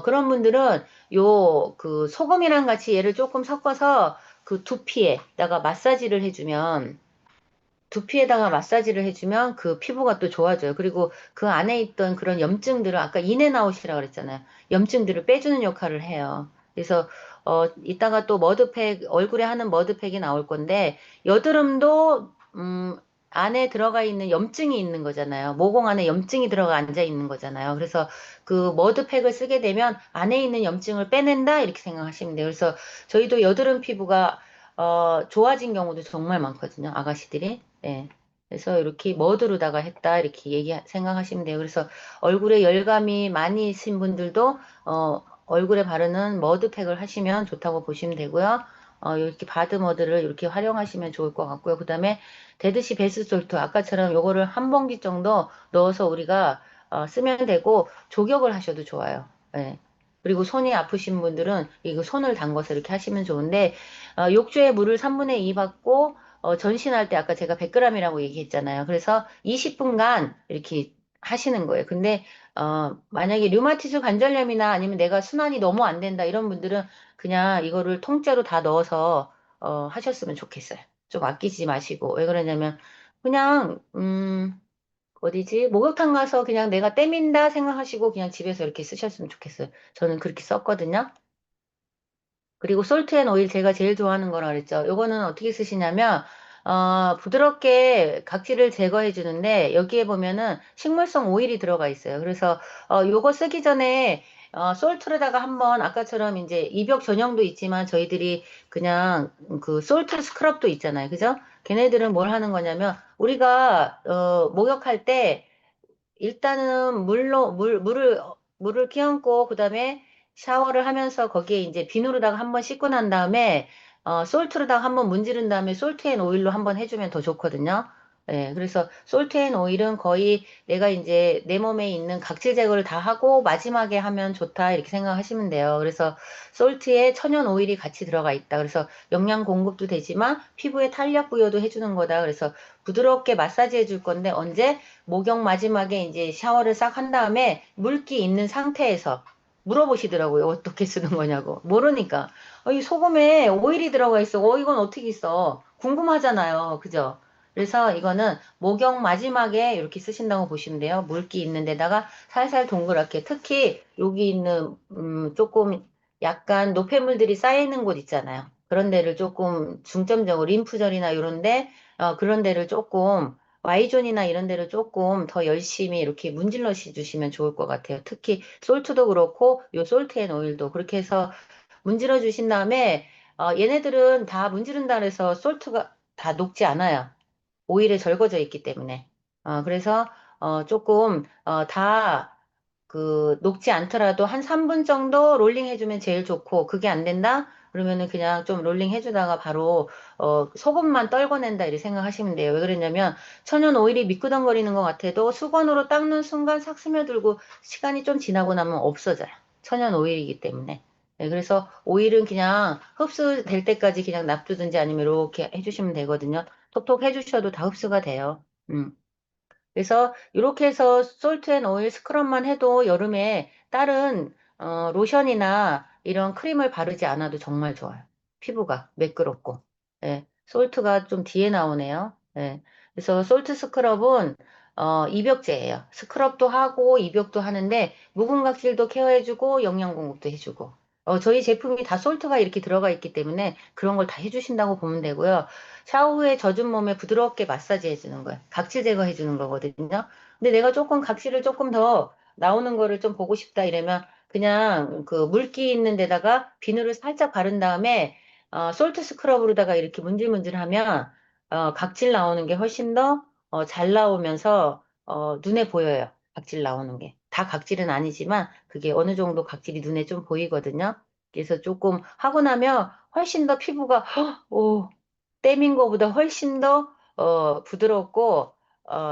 그런 분들은 그 소금이랑 같이 얘를 조금 섞어서 그 두피에다가 마사지를 해주면 그 피부가 또 좋아져요. 그리고 그 안에 있던 그런 염증들을 아까 인앤아웃이라고 그랬잖아요. 염증들을 빼주는 역할을 해요. 그래서 이따가 또 얼굴에 하는 머드팩이 나올 건데 여드름도 안에 들어가 있는 염증이 있는 거잖아요. 모공 안에 염증이 들어가 앉아 있는 거잖아요. 그래서 그 머드팩을 쓰게 되면 안에 있는 염증을 빼낸다 이렇게 생각하시면 돼요. 그래서 저희도 여드름 피부가 좋아진 경우도 정말 많거든요. 아가씨들이. 예. 그래서 이렇게 머드로다가 했다 이렇게 생각하시면 돼요. 그래서 얼굴에 열감이 많이 있으신 분들도 얼굴에 바르는 머드팩을 하시면 좋다고 보시면 되고요. 이렇게 바드머드를 이렇게 활용하시면 좋을 것 같고요. 그 다음에 데드시 베스솔트 아까처럼 요거를 한 봉지 정도 넣어서 우리가 쓰면 되고 족욕을 하셔도 좋아요. 예. 그리고 손이 아프신 분들은 이거 손을 담궈서 이렇게 하시면 좋은데 욕조에 물을 3분의 2 받고 전신할 때 아까 제가 100g이라고 얘기했잖아요. 그래서 20분간 이렇게 하시는 거예요. 근데 만약에 류마티스 관절염이나 아니면 내가 순환이 너무 안 된다 이런 분들은 그냥 이거를 통째로 다 넣어서 하셨으면 좋겠어요. 좀 아끼지 마시고. 왜 그러냐면 그냥 어디지? 목욕탕 가서 그냥 내가 때민다 생각하시고 그냥 집에서 이렇게 쓰셨으면 좋겠어요. 저는 그렇게 썼거든요. 그리고 솔트 앤 오일 제가 제일 좋아하는 거라 그랬죠. 요거는 어떻게 쓰시냐면 부드럽게 각질을 제거해 주는데 여기에 보면은 식물성 오일이 들어가 있어요. 그래서 요거 쓰기 전에 솔트로다가 한번 아까처럼 이제 입욕 전용도 있지만 저희들이 그냥 그 솔트 스크럽도 있잖아요. 그죠? 걔네들은 뭘 하는 거냐면 우리가 목욕할 때 일단은 물을 끼얹고 그다음에 샤워를 하면서 거기에 이제 비누로다가 한번 씻고 난 다음에 솔트로다가 한번 문지른 다음에 솔트 앤 오일로 한번 해주면 더 좋거든요. 예, 그래서 솔트 앤 오일은 거의 내가 이제 내 몸에 있는 각질 제거를 다 하고 마지막에 하면 좋다 이렇게 생각하시면 돼요. 그래서 솔트에 천연 오일이 같이 들어가 있다. 그래서 영양 공급도 되지만 피부에 탄력 부여도 해주는 거다. 그래서 부드럽게 마사지 해줄 건데 언제? 목욕 마지막에 이제 샤워를 싹 한 다음에 물기 있는 상태에서 물어보시더라고요. 어떻게 쓰는 거냐고. 모르니까. 이 소금에 오일이 들어가 있어. 이건 어떻게 있어? 궁금하잖아요. 그죠? 그래서 이거는 목욕 마지막에 이렇게 쓰신다고 보시면 돼요. 물기 있는 데다가 살살 동그랗게. 특히 여기 있는, 조금 약간 노폐물들이 쌓여있는 곳 있잖아요. 그런 데를 조금 중점적으로 림프절이나 이런데, 그런 데를 조금 Y존이나 이런 데를 조금 더 열심히 이렇게 문질러 주시면 좋을 것 같아요. 특히 솔트도 그렇고 요 솔트 앤 오일도 그렇게 해서 문질러 주신 다음에 얘네들은 다 문지른다 그래서 솔트가 다 녹지 않아요. 오일에 절거져 있기 때문에. 그래서 조금 다 그 녹지 않더라도 한 3분 정도 롤링 해주면 제일 좋고 그게 안 된다? 그러면은 그냥 좀 롤링 해주다가 바로 소금만 떨궈낸다 이렇게 생각하시면 돼요. 왜 그러냐면 천연 오일이 미끄덩거리는 것 같아도 수건으로 닦는 순간 싹 스며들고 시간이 좀 지나고 나면 없어져요. 천연 오일이기 때문에. 네, 그래서 오일은 그냥 흡수될 때까지 그냥 놔두든지 아니면 이렇게 해주시면 되거든요. 톡톡 해주셔도 다 흡수가 돼요. 그래서 이렇게 해서 솔트 앤 오일 스크럽만 해도 여름에 다른 로션이나 이런 크림을 바르지 않아도 정말 좋아요. 피부가 매끄럽고. 예, 솔트가 좀 뒤에 나오네요. 예, 그래서 솔트 스크럽은 입욕제예요. 스크럽도 하고 입욕도 하는데 묵은 각질도 케어해주고 영양 공급도 해주고. 저희 제품이 다 솔트가 이렇게 들어가 있기 때문에 그런 걸 다 해주신다고 보면 되고요. 샤워 후에 젖은 몸에 부드럽게 마사지 해주는 거예요. 각질 제거해 주는 거거든요. 근데 내가 조금 각질을 조금 더 나오는 거를 좀 보고 싶다 이러면 그냥 그 물기 있는 데다가 비누를 살짝 바른 다음에 솔트 스크럽으로다가 이렇게 문질문질하면 각질 나오는 게 훨씬 더 잘 나오면서 눈에 보여요. 각질 나오는 게. 다 각질은 아니지만 그게 어느 정도 각질이 눈에 좀 보이거든요. 그래서 조금 하고 나면 훨씬 더 피부가 오, 때민 거보다 훨씬 더 부드럽고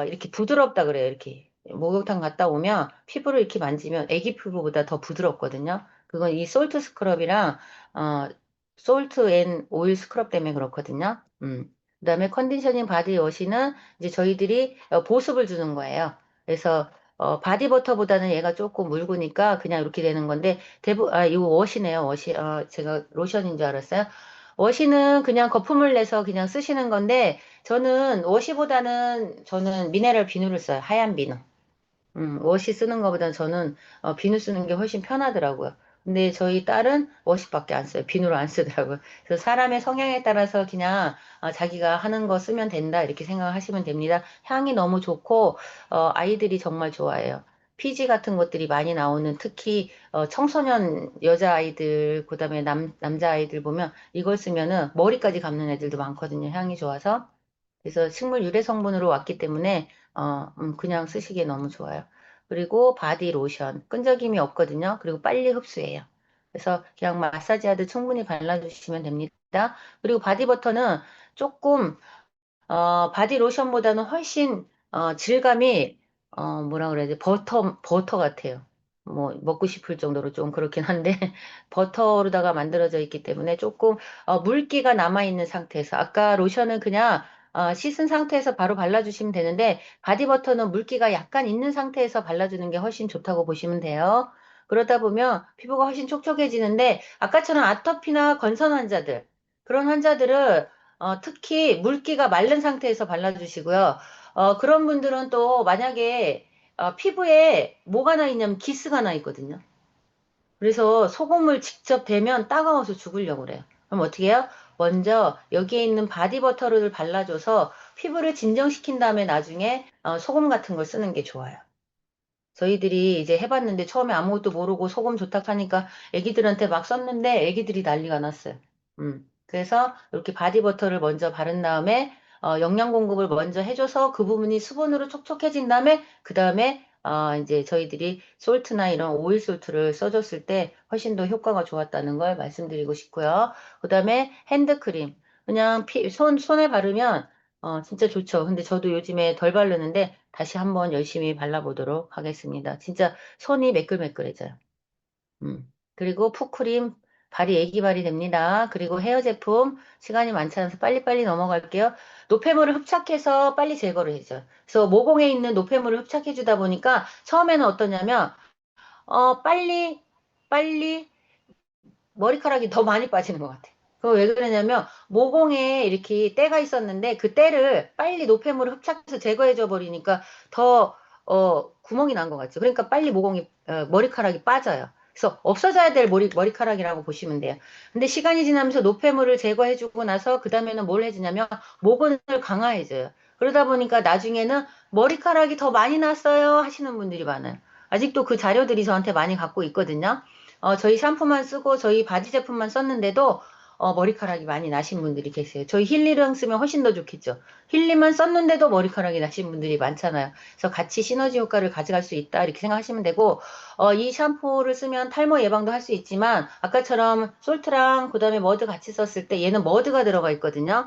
이렇게 부드럽다 그래요. 이렇게 목욕탕 갔다 오면 피부를 이렇게 만지면 애기 피부보다 더 부드럽거든요. 그건 이 솔트 스크럽이랑 어, 솔트 앤 오일 스크럽 때문에 그렇거든요. 그다음에 컨디셔닝 바디 워시는 이제 저희들이 보습을 주는 거예요. 그래서 바디버터보다는 얘가 조금 묽으니까 그냥 이렇게 되는 건데 이거 워시네요. 워시. 제가 로션인 줄 알았어요. 워시는 그냥 거품을 내서 그냥 쓰시는 건데 저는 워시보다는 저는 미네랄 비누를 써요. 하얀 비누. 워시 쓰는 것보다는 저는 비누 쓰는 게 훨씬 편하더라고요. 근데 저희 딸은 워시밖에 안 써요. 비누를 안 쓰더라고요. 그래서 사람의 성향에 따라서 그냥 자기가 하는 거 쓰면 된다 이렇게 생각하시면 됩니다. 향이 너무 좋고 아이들이 정말 좋아해요. 피지 같은 것들이 많이 나오는 특히 청소년 여자아이들 그다음에 남자아이들 보면 이걸 쓰면은 머리까지 감는 애들도 많거든요. 향이 좋아서. 그래서 식물 유래 성분으로 왔기 때문에 그냥 쓰시기에 너무 좋아요. 그리고 바디 로션 끈적임이 없거든요. 그리고 빨리 흡수해요. 그래서 그냥 마사지 하듯 충분히 발라주시면 됩니다. 그리고 바디버터는 조금 바디 로션보다는 훨씬 질감이 뭐라 그래야 돼? 버터 같아요. 뭐 먹고 싶을 정도로 좀 그렇긴 한데 버터로다가 만들어져 있기 때문에 조금 물기가 남아 있는 상태에서 아까 로션은 그냥 씻은 상태에서 바로 발라주시면 되는데 바디버터는 물기가 약간 있는 상태에서 발라주는 게 훨씬 좋다고 보시면 돼요. 그러다 보면 피부가 훨씬 촉촉해지는데 아까처럼 아토피나 건선 환자들 그런 환자들은 특히 물기가 마른 상태에서 발라주시고요. 그런 분들은 또 만약에 피부에 뭐가 나 있냐면 기스가 나 있거든요. 그래서 소금을 직접 대면 따가워서 죽으려고 그래요. 그럼 어떻게 해요? 먼저 여기에 있는 바디버터를 발라줘서 피부를 진정시킨 다음에 나중에 소금 같은 걸 쓰는 게 좋아요. 저희들이 이제 해봤는데 처음에 아무것도 모르고 소금 좋다 하니까 애기들한테 막 썼는데 애기들이 난리가 났어요. 그래서 이렇게 바디버터를 먼저 바른 다음에 영양 공급을 먼저 해줘서 그 부분이 수분으로 촉촉해진 다음에 그 다음에 이제 저희들이 솔트나 이런 오일 솔트를 써줬을 때 훨씬 더 효과가 좋았다는 걸 말씀드리고 싶고요. 그 다음에 핸드크림. 그냥 손에 바르면 진짜 좋죠. 근데 저도 요즘에 덜 바르는데 다시 한번 열심히 발라보도록 하겠습니다. 진짜 손이 매끌매끌해져요. 그리고 풋크림, 발이 애기발이 됩니다. 그리고 헤어 제품, 시간이 많지 않아서 빨리빨리 넘어갈게요. 노폐물을 흡착해서 빨리 제거를 해줘요. 그래서 모공에 있는 노폐물을 흡착해주다 보니까 처음에는 어떠냐면, 빨리, 빨리 머리카락이 더 많이 빠지는 것 같아. 그거 왜 그러냐면 모공에 이렇게 때가 있었는데 그 때를 빨리 노폐물을 흡착해서 제거해줘 버리니까 더 구멍이 난 것 같죠. 그러니까 빨리 머리카락이 빠져요. 그래서 없어져야 될 머리카락이라고 보시면 돼요. 근데 시간이 지나면서 노폐물을 제거해주고 나서 그 다음에는 뭘 해주냐면 모근을 강화해줘요. 그러다 보니까 나중에는 머리카락이 더 많이 났어요 하시는 분들이 많아요. 아직도 그 자료들이 저한테 많이 갖고 있거든요. 저희 샴푸만 쓰고 저희 바디 제품만 썼는데도 머리카락이 많이 나신 분들이 계세요. 저희 힐리랑 쓰면 훨씬 더 좋겠죠. 힐리만 썼는데도 머리카락이 나신 분들이 많잖아요. 그래서 같이 시너지 효과를 가져갈 수 있다 이렇게 생각하시면 되고 이 샴푸를 쓰면 탈모 예방도 할 수 있지만 아까처럼 솔트랑 그다음에 머드 같이 썼을 때 얘는 머드가 들어가 있거든요.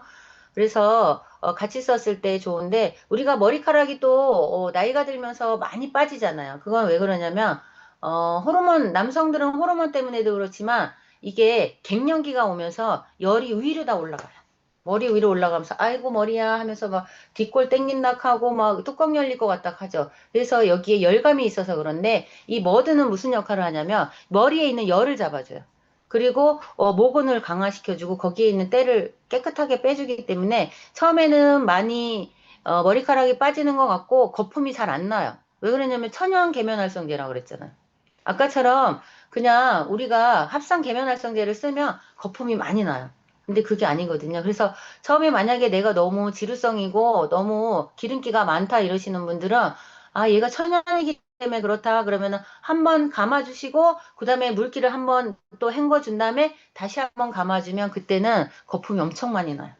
그래서 같이 썼을 때 좋은데 우리가 머리카락이 또 나이가 들면서 많이 빠지잖아요. 그건 왜 그러냐면 남성들은 호르몬 때문에도 그렇지만 이게 갱년기가 오면서 열이 위로 다 올라가요. 머리 위로 올라가면서 아이고 머리야 하면서 막 뒷골 땡긴다 하고 막 뚜껑 열릴 것 같다 하죠. 그래서 여기에 열감이 있어서 그런데 이 머드는 무슨 역할을 하냐면 머리에 있는 열을 잡아줘요. 그리고 모근을 강화시켜주고 거기에 있는 때를 깨끗하게 빼주기 때문에 처음에는 많이 머리카락이 빠지는 것 같고 거품이 잘 안 나요. 왜 그러냐면 천연 계면활성제라고 그랬잖아요. 아까처럼 그냥 우리가 합성 계면활성제를 쓰면 거품이 많이 나요. 근데 그게 아니거든요. 그래서 처음에 만약에 내가 너무 지루성이고 너무 기름기가 많다 이러시는 분들은 얘가 천연이기 때문에 그렇다 그러면은 한번 감아주시고 그다음에 물기를 한번 또 헹궈준 다음에 다시 한번 감아주면 그때는 거품이 엄청 많이 나요.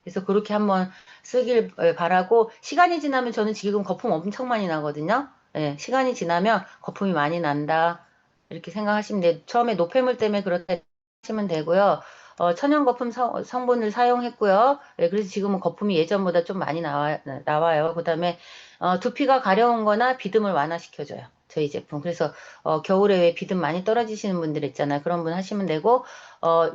그래서 그렇게 한번 쓰길 바라고 시간이 지나면 저는 지금 거품 엄청 많이 나거든요. 예, 시간이 지나면 거품이 많이 난다. 이렇게 생각하시면 돼요. 처음에 노폐물 때문에 그렇다 하시면 되고요. 천연 거품 성분을 사용했고요. 예, 그래서 지금은 거품이 예전보다 좀 많이 나와요. 그다음에 두피가 가려운 거나 비듬을 완화시켜줘요. 저희 제품. 그래서 겨울에 왜 비듬 많이 떨어지시는 분들 있잖아요. 그런 분 하시면 되고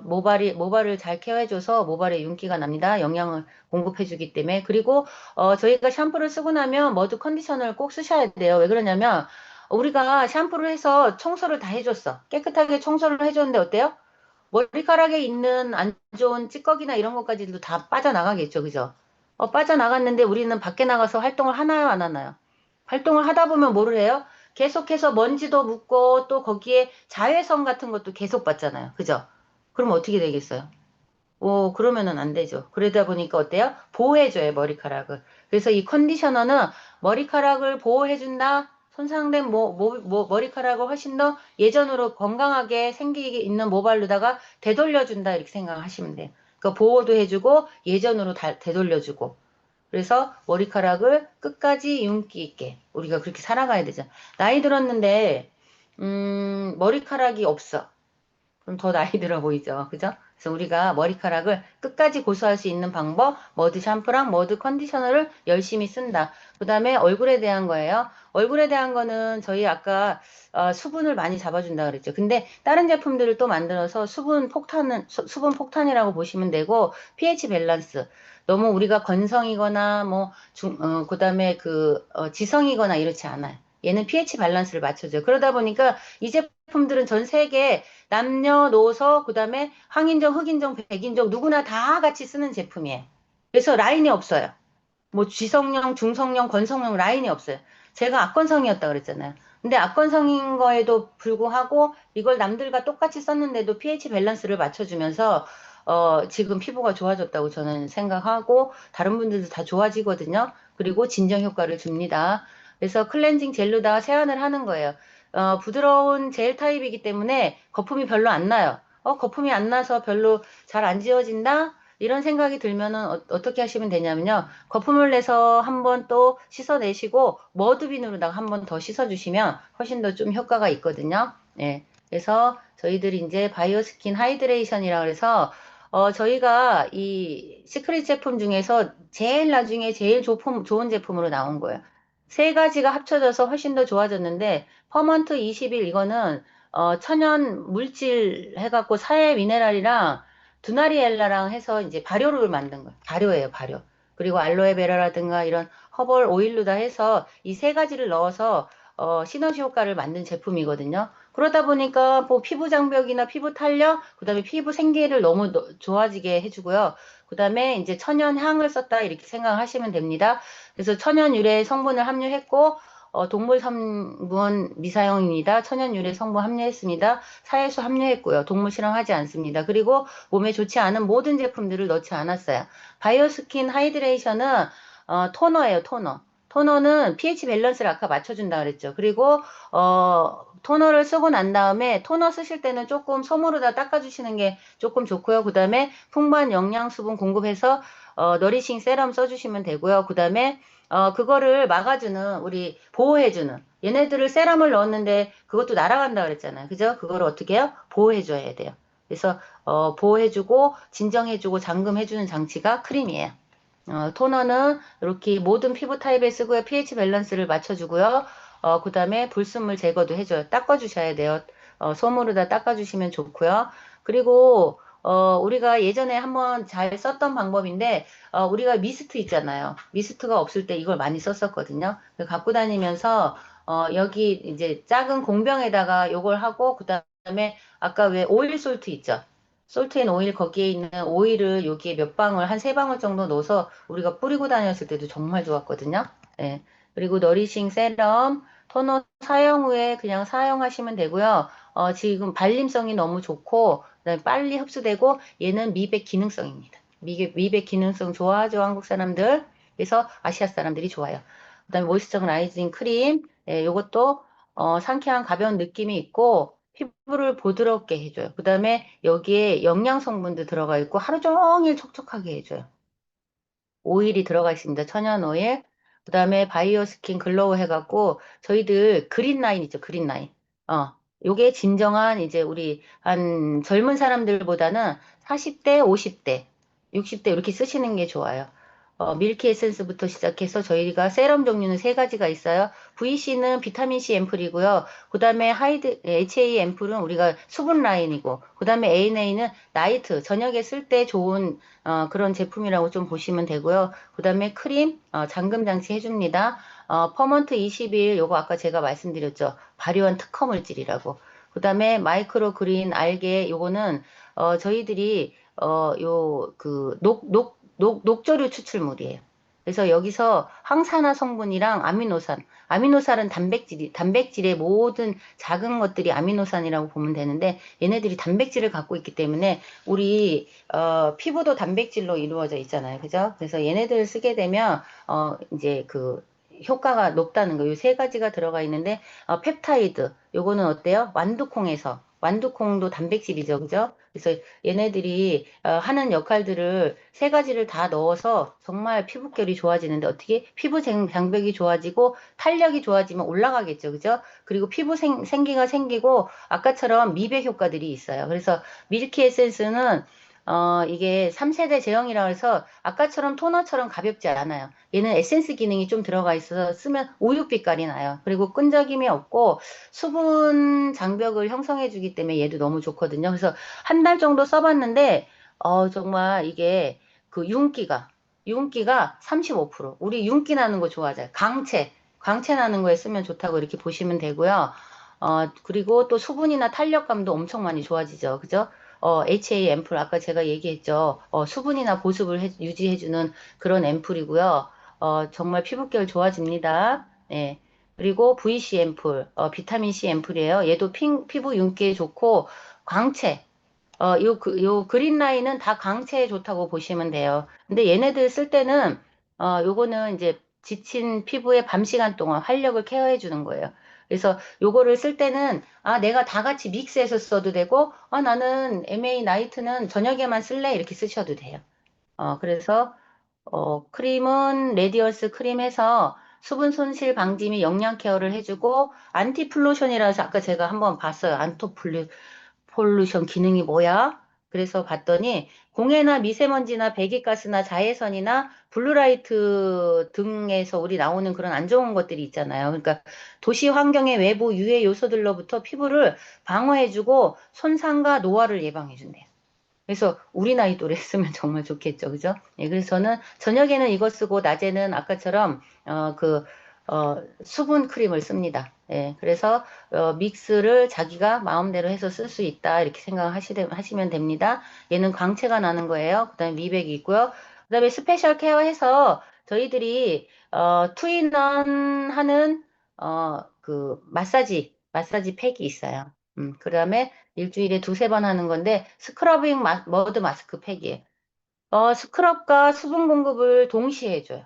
모발을 잘 케어해줘서 모발에 윤기가 납니다. 영양을 공급해주기 때문에. 그리고 저희가 샴푸를 쓰고 나면 머드 컨디셔너를 꼭 쓰셔야 돼요. 왜 그러냐면 우리가 샴푸를 해서 청소를 다 해줬어. 깨끗하게 청소를 해줬는데 어때요? 머리카락에 있는 안 좋은 찌꺼기나 이런 것까지도 다 빠져나가겠죠. 그죠? 빠져나갔는데 우리는 밖에 나가서 활동을 하나요, 안 하나요? 활동을 하다 보면 뭐를 해요? 계속해서 먼지도 묻고 또 거기에 자외선 같은 것도 계속 받잖아요. 그죠? 그럼 어떻게 되겠어요? 그러면은 안 되죠. 그러다 보니까 어때요? 보호해줘요, 머리카락을. 그래서 이 컨디셔너는 머리카락을 보호해준다? 손상된 머리카락을 훨씬 더 예전으로 건강하게 생기게 있는 모발로다가 되돌려준다, 이렇게 생각하시면 돼요. 그러니까 보호도 해주고, 예전으로 되돌려주고. 그래서 머리카락을 끝까지 윤기 있게 우리가 그렇게 살아가야 되죠. 나이 들었는데, 머리카락이 없어. 그럼 더 나이 들어 보이죠. 그죠? 그래서 우리가 머리카락을 끝까지 고수할 수 있는 방법, 머드 샴푸랑 머드 컨디셔너를 열심히 쓴다. 그 다음에 얼굴에 대한 거예요. 얼굴에 대한 거는 저희 아까 수분을 많이 잡아준다 그랬죠. 근데 다른 제품들을 또 만들어서 수분 폭탄이라고 보시면 되고, pH 밸런스. 너무 우리가 건성이거나 그다음에 지성이거나 이렇지 않아요. 얘는 pH 밸런스를 맞춰줘요. 그러다 보니까 이 제품들은 전 세계 남녀노소, 그다음에 황인종, 흑인종, 백인종 누구나 다 같이 쓰는 제품이에요. 그래서 라인이 없어요. 뭐 지성형, 중성형, 건성형 라인이 없어요. 제가 악건성이었다 그랬잖아요. 근데 악건성인 거에도 불구하고 이걸 남들과 똑같이 썼는데도 pH 밸런스를 맞춰주면서 지금 피부가 좋아졌다고 저는 생각하고 다른 분들도 다 좋아지거든요. 그리고 진정 효과를 줍니다. 그래서 클렌징 젤로다가 세안을 하는 거예요. 부드러운 젤 타입이기 때문에 거품이 별로 안 나요. 거품이 안 나서 별로 잘 안 지워진다? 이런 생각이 들면은 떻게 하시면 되냐면요. 거품을 내서 한번 또 씻어내시고 머드비누로다가 한 번 더 씻어주시면 훨씬 더 좀 효과가 있거든요. 네. 그래서 저희들이 이제 바이오스킨 하이드레이션이라 그래서 저희가 이 시크릿 제품 중에서 제일 나중에 제일 좋은 제품으로 나온 거예요. 세 가지가 합쳐져서 훨씬 더 좋아졌는데 퍼먼트 20일 이거는 천연 물질 해갖고 사해 미네랄이랑 두나리엘라랑 해서 이제 발효를 만든 거예요. 발효예요, 발효. 그리고 알로에베라라든가 이런 허벌 오일로다 해서 이 세 가지를 넣어서 시너지 효과를 만든 제품이거든요. 그러다 보니까 뭐 피부 장벽이나 피부 탄력, 그다음에 피부 생기를 너무 좋아지게 해주고요. 그다음에 이제 천연 향을 썼다 이렇게 생각하시면 됩니다. 그래서 천연 유래 성분을 함유했고 동물 성분 미사용입니다. 천연 유래 성분 함유했습니다. 사해수 함유했고요. 동물 실험하지 않습니다. 그리고 몸에 좋지 않은 모든 제품들을 넣지 않았어요. 바이오스킨 하이드레이션은 토너예요, 토너. 토너는 pH 밸런스를 아까 맞춰준다 그랬죠. 그리고 토너를 쓰고 난 다음에 토너 쓰실 때는 조금 솜으로다 닦아주시는 게 조금 좋고요. 그 다음에 풍부한 영양 수분 공급해서 너리싱 세럼 써주시면 되고요. 그 다음에 그거를 막아주는 우리 보호해주는 얘네들을 세럼을 넣었는데 그것도 날아간다 그랬잖아요. 그죠? 그거를 어떻게 해요? 보호해줘야 돼요. 그래서 보호해주고 진정해주고 잠금해주는 장치가 크림이에요. 토너는 이렇게 모든 피부 타입에 쓰고요. pH 밸런스를 맞춰주고요. 그 다음에 불순물 제거도 해줘요. 닦아주셔야 돼요. 솜으로 다 닦아주시면 좋고요. 그리고 우리가 예전에 한번 잘 썼던 방법인데 우리가 미스트 있잖아요. 미스트가 없을 때 이걸 많이 썼었거든요. 갖고 다니면서 여기 이제 작은 공병에다가 요걸 하고 그 다음에 아까 왜 오일 솔트 있죠. 솔트앤 오일 거기에 있는 오일을 여기에 몇 방울 한 세 방울 정도 넣어서 우리가 뿌리고 다녔을 때도 정말 좋았거든요. 예. 그리고 너리싱 세럼 토너 사용 후에 그냥 사용하시면 되고요. 지금 발림성이 너무 좋고 그다음에 빨리 흡수되고 얘는 미백 기능성입니다. 미백 기능성 좋아하죠, 한국 사람들. 그래서 아시아 사람들이 좋아요. 그다음에 모이스처라이징 크림, 예, 요것도 상쾌한 가벼운 느낌이 있고 피부를 부드럽게 해줘요. 그다음에 여기에 영양 성분도 들어가 있고 하루 종일 촉촉하게 해줘요. 오일이 들어가 있습니다. 천연 오일. 그다음에 바이오 스킨 글로우 해갖고 저희들 그린 라인 있죠. 그린 라인. 어, 요게 진정한 이제 우리 한 젊은 사람들보다는 40대, 50대, 60대 이렇게 쓰시는 게 좋아요. 밀키 에센스부터 시작해서 저희가 세럼 종류는 세 가지가 있어요. VC는 비타민C 앰플이고요. 그 다음에 HA 앰플은 우리가 수분 라인이고, 그 다음에 ANA는 나이트, 저녁에 쓸 때 좋은 그런 제품이라고 좀 보시면 되고요. 그 다음에 크림, 잠금 장치 해줍니다. 퍼먼트 20일, 요거 아까 제가 말씀드렸죠. 발효한 특허 물질이라고. 그 다음에 마이크로 그린 알게, 요거는, 저희들이, 녹조류 추출물이에요. 그래서 여기서 항산화 성분이랑 아미노산은 단백질의 모든 작은 것들이 아미노산이라고 보면 되는데 얘네들이 단백질을 갖고 있기 때문에 우리 피부도 단백질로 이루어져 있잖아요. 그죠? 그래서 얘네들을 쓰게 되면 이제 그 효과가 높다는 거. 요 세 가지가 들어가 있는데 펩타이드 요거는 어때요? 완두콩도 단백질이죠. 그죠? 그래서 얘네들이 하는 역할들을 세 가지를 다 넣어서 정말 피부결이 좋아지는데 어떻게 피부 장벽이 좋아지고 탄력이 좋아지면 올라가겠죠. 그죠? 그리고 피부 생기가 생기고 아까처럼 미백 효과들이 있어요. 그래서 밀키 에센스는 이게 3세대 제형이라 해서 아까처럼 토너처럼 가볍지 않아요. 얘는 에센스 기능이 좀 들어가 있어서 쓰면 우윳빛깔이 나요. 그리고 끈적임이 없고 수분 장벽을 형성해 주기 때문에 얘도 너무 좋거든요. 그래서 한 달 정도 써봤는데 정말 이게 그 윤기가 35%. 우리 윤기 나는 거 좋아하잖아요. 광채 나는 거에 쓰면 좋다고 이렇게 보시면 되고요. 그리고 또 수분이나 탄력감도 엄청 많이 좋아지죠. 그죠? HA 앰플, 아까 제가 얘기했죠. 수분이나 보습을 유지해주는 그런 앰플이고요. 정말 피부결 좋아집니다. 네. 그리고 VC 앰플, 비타민C 앰플이에요. 얘도 피부 윤기에 좋고, 광채, 요 그린 라인은 다 광채에 좋다고 보시면 돼요. 근데 얘네들 쓸 때는, 요거는 이제 지친 피부에 밤 시간 동안 활력을 케어해 주는 거예요. 그래서 요거를 쓸 때는, 내가 다 같이 믹스해서 써도 되고, 나는 MA 나이트는 저녁에만 쓸래? 이렇게 쓰셔도 돼요. 그래서, 크림은 레디얼스 크림 해서 수분 손실 방지 및 영양 케어를 해주고, 안티플로션이라서 아까 제가 한번 봤어요. 폴루션 기능이 뭐야? 그래서 봤더니 공해나 미세먼지나 배기가스나 자외선이나 블루라이트 등에서 우리 나오는 그런 안 좋은 것들이 있잖아요. 그러니까 도시 환경의 외부 유해 요소들로부터 피부를 방어해주고 손상과 노화를 예방해준대요. 그래서 우리 나이 또래 쓰면 정말 좋겠죠. 그죠? 예, 그래서 저는 저녁에는 이거 쓰고 낮에는 아까처럼 수분 크림을 씁니다. 예, 그래서 믹스를 자기가 마음대로 해서 쓸 수 있다 이렇게 생각하시면 됩니다. 얘는 광채가 나는 거예요. 그다음에 미백이 있고요. 그다음에 스페셜 케어해서 저희들이 투인원 하는 그 마사지 팩이 있어요. 그다음에 일주일에 두세 번 하는 건데 스크러빙 머드 마스크 팩이에요. 스크럽과 수분 공급을 동시에 해줘요.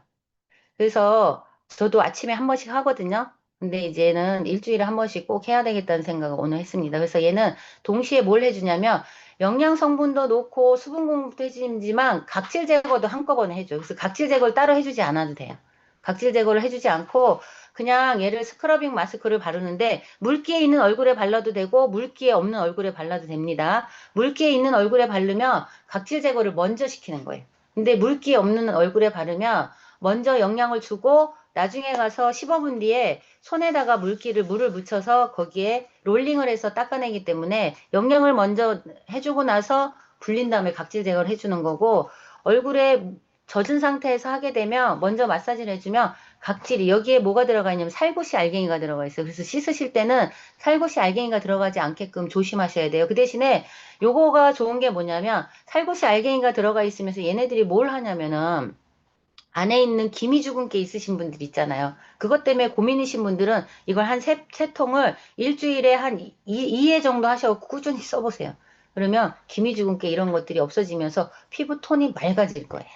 그래서 저도 아침에 한 번씩 하거든요. 근데 이제는 일주일에 한 번씩 꼭 해야 되겠다는 생각을 오늘 했습니다. 그래서 얘는 동시에 뭘 해주냐면 영양 성분도 넣고 수분 공급도 해주지만 각질 제거도 한꺼번에 해줘요. 그래서 각질 제거를 따로 해주지 않아도 돼요. 각질 제거를 해주지 않고 그냥 얘를 스크러빙 마스크를 바르는데 물기에 있는 얼굴에 발라도 되고 물기에 없는 얼굴에 발라도 됩니다. 물기에 있는 얼굴에 바르면 각질 제거를 먼저 시키는 거예요. 근데 물기에 없는 얼굴에 바르면 먼저 영양을 주고 나중에 가서 15분 뒤에 손에다가 물을 묻혀서 거기에 롤링을 해서 닦아내기 때문에 영양을 먼저 해주고 나서 불린 다음에 각질 제거를 해주는 거고 얼굴에 젖은 상태에서 하게 되면 먼저 마사지를 해주면 각질이 여기에 뭐가 들어가 있냐면 살구씨 알갱이가 들어가 있어요. 그래서 씻으실 때는 살구씨 알갱이가 들어가지 않게끔 조심하셔야 돼요. 그 대신에 요거가 좋은 게 뭐냐면 살구씨 알갱이가 들어가 있으면서 얘네들이 뭘 하냐면은 안에 있는 기미 죽은 게 있으신 분들 있잖아요. 그것 때문에 고민이신 분들은 이걸 한 세 통을 일주일에 한 2회 정도 하셔서 꾸준히 써보세요. 그러면 기미 죽은 게 이런 것들이 없어지면서 피부 톤이 맑아질 거예요.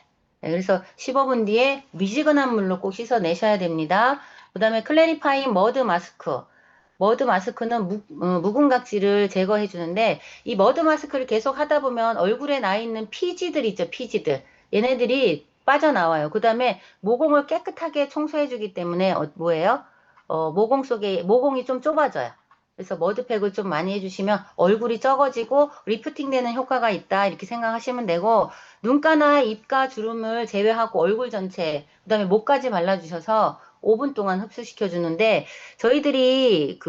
네, 그래서 15분 뒤에 미지근한 물로 꼭 씻어내셔야 됩니다. 그 다음에 클래리파인 머드 마스크. 머드 마스크는 묵은 각질을 제거해 주는데 이 머드 마스크를 계속 하다 보면 얼굴에 나 있는 피지들 있죠, 피지들. 얘네들이 빠져나와요. 그 다음에 모공을 깨끗하게 청소해 주기 때문에 뭐예요? 모공이 좀 좁아져요. 그래서 머드팩을 좀 많이 해주시면 얼굴이 적어지고 리프팅 되는 효과가 있다 이렇게 생각하시면 되고 눈가나 입가 주름을 제외하고 얼굴 전체 그다음에 목까지 발라주셔서 5분 동안 흡수시켜 주는데 저희들이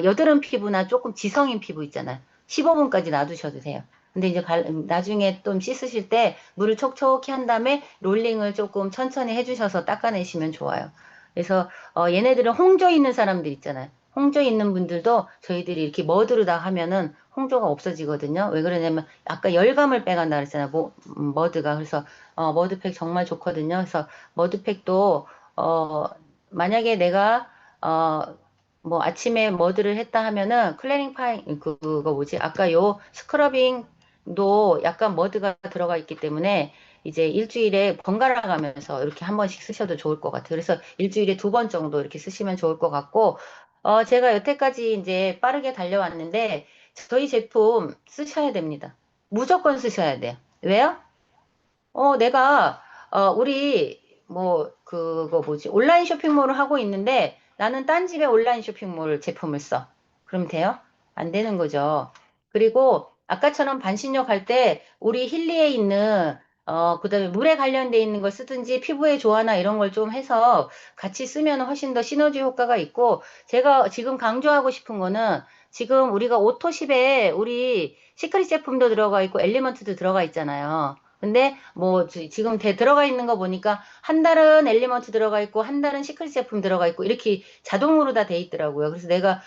여드름 피부나 조금 지성인 피부 있잖아요. 15분까지 놔두셔도 돼요. 근데 이제 나중에 좀 씻으실 때 물을 촉촉히 한 다음에 롤링을 조금 천천히 해주셔서 닦아내시면 좋아요. 그래서 얘네들은 홍조 있는 사람들 있잖아요. 홍조 있는 분들도 저희들이 이렇게 머드로 다 하면은 홍조가 없어지거든요. 왜 그러냐면 아까 열감을 빼간다 그랬잖아요. 머드가. 그래서 머드팩 정말 좋거든요. 그래서 머드팩도 만약에 내가 뭐 아침에 머드를 했다 하면은 클래닝 파인 그거 뭐지? 아까 요 스크러빙도 약간 머드가 들어가 있기 때문에 이제 일주일에 번갈아 가면서 이렇게 한 번씩 쓰셔도 좋을 것 같아요. 그래서 일주일에 두 번 정도 이렇게 쓰시면 좋을 것 같고 제가 여태까지 이제 빠르게 달려왔는데 저희 제품 쓰셔야 됩니다. 무조건 쓰셔야 돼요. 왜요? 내가, 우리, 그거 뭐지, 온라인 쇼핑몰을 하고 있는데 나는 딴 집에 온라인 쇼핑몰 제품을 써. 그럼 돼요? 안 되는 거죠. 그리고 아까처럼 반신욕 할 때 우리 힐리에 있는 그다음에 물에 관련돼 있는 걸 쓰든지 피부에 좋아나 이런 걸 좀 해서 같이 쓰면 훨씬 더 시너지 효과가 있고 제가 지금 강조하고 싶은 거는 지금 우리가 오토십에 우리 시크릿 제품도 들어가 있고 엘리먼트도 들어가 있잖아요. 근데 뭐 지금 들어가 있는 거 보니까 한 달은 엘리먼트 들어가 있고 한 달은 시크릿 제품 들어가 있고 이렇게 자동으로 다 돼 있더라고요. 그래서 내가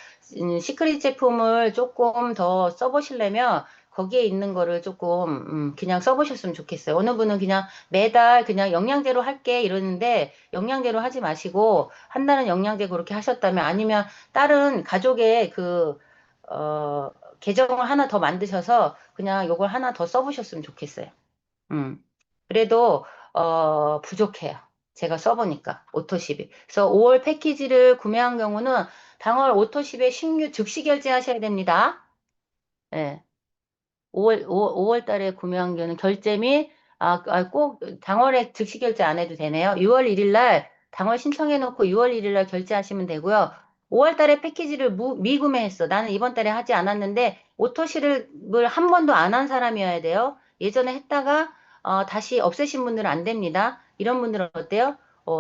시크릿 제품을 조금 더 써보시려면 거기에 있는 거를 조금 그냥 써보셨으면 좋겠어요. 어느 분은 그냥 매달 그냥 영양제로 할게 이러는데 영양제로 하지 마시고 한 달은 영양제 그렇게 하셨다면 아니면 다른 가족의 계정을 하나 더 만드셔서 그냥 요걸 하나 더 써보셨으면 좋겠어요. 음. 그래도 부족해요. 제가 써보니까 오토십이. 그래서 5월 패키지를 구매한 경우는 당월 오토십에 신규 즉시 결제하셔야 됩니다. 예. 5월 달에 구매한 거는 결제 및, 꼭 당월에 즉시 결제 안 해도 되네요. 6월 1일 날 당월 신청해 놓고 6월 1일 날 결제하시면 되고요. 5월 달에 패키지를 미구매했어. 나는 이번 달에 하지 않았는데, 오토실을 한 번도 안 한 사람이어야 돼요. 예전에 했다가, 다시 없애신 분들은 안 됩니다. 이런 분들은 어때요?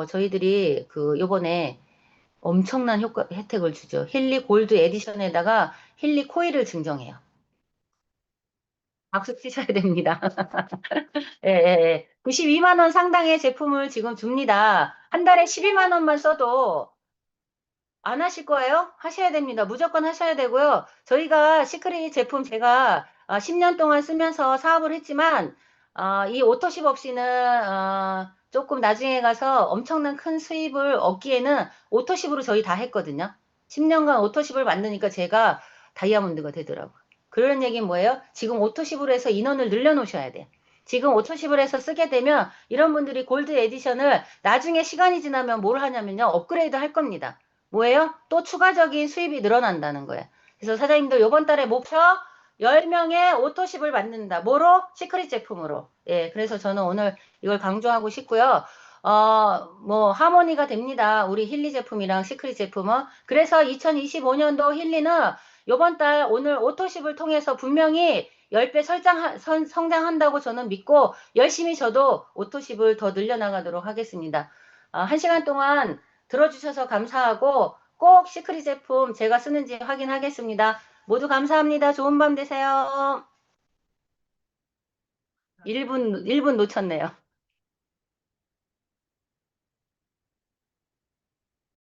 저희들이 요번에 엄청난 혜택을 주죠. 힐리 골드 에디션에다가 힐리 코일을 증정해요. 박수 치셔야 됩니다. 예, 예, 예. 92만 원 상당의 제품을 지금 줍니다. 한 달에 12만 원만 써도 안 하실 거예요? 하셔야 됩니다. 무조건 하셔야 되고요. 저희가 시크릿 제품 제가 10년 동안 쓰면서 사업을 했지만 이 오토십 없이는 조금 나중에 가서 엄청난 큰 수입을 얻기에는 오토십으로 저희 다 했거든요. 10년간 오토십을 만드니까 제가 다이아몬드가 되더라고요. 그런 얘기는 뭐예요? 지금 오토십으로 해서 인원을 늘려놓으셔야 돼요. 지금 오토십을 해서 쓰게 되면 이런 분들이 골드 에디션을 나중에 시간이 지나면 뭘 하냐면요. 업그레이드 할 겁니다. 뭐예요? 또 추가적인 수입이 늘어난다는 거예요. 그래서 사장님들 요번 달에 목표 10명의 오토십을 받는다. 뭐로? 시크릿 제품으로. 예, 그래서 저는 오늘 이걸 강조하고 싶고요. 뭐 하모니가 됩니다. 우리 힐리 제품이랑 시크릿 제품은. 그래서 2025년도 힐리는 요번 달 오늘 오토십을 통해서 분명히 10배 성장한다고 저는 믿고 열심히 저도 오토십을 더 늘려나가도록 하겠습니다. 1시간 동안 들어주셔서 감사하고 꼭 시크릿 제품 제가 쓰는지 확인하겠습니다. 모두 감사합니다. 좋은 밤 되세요. 1분 놓쳤네요.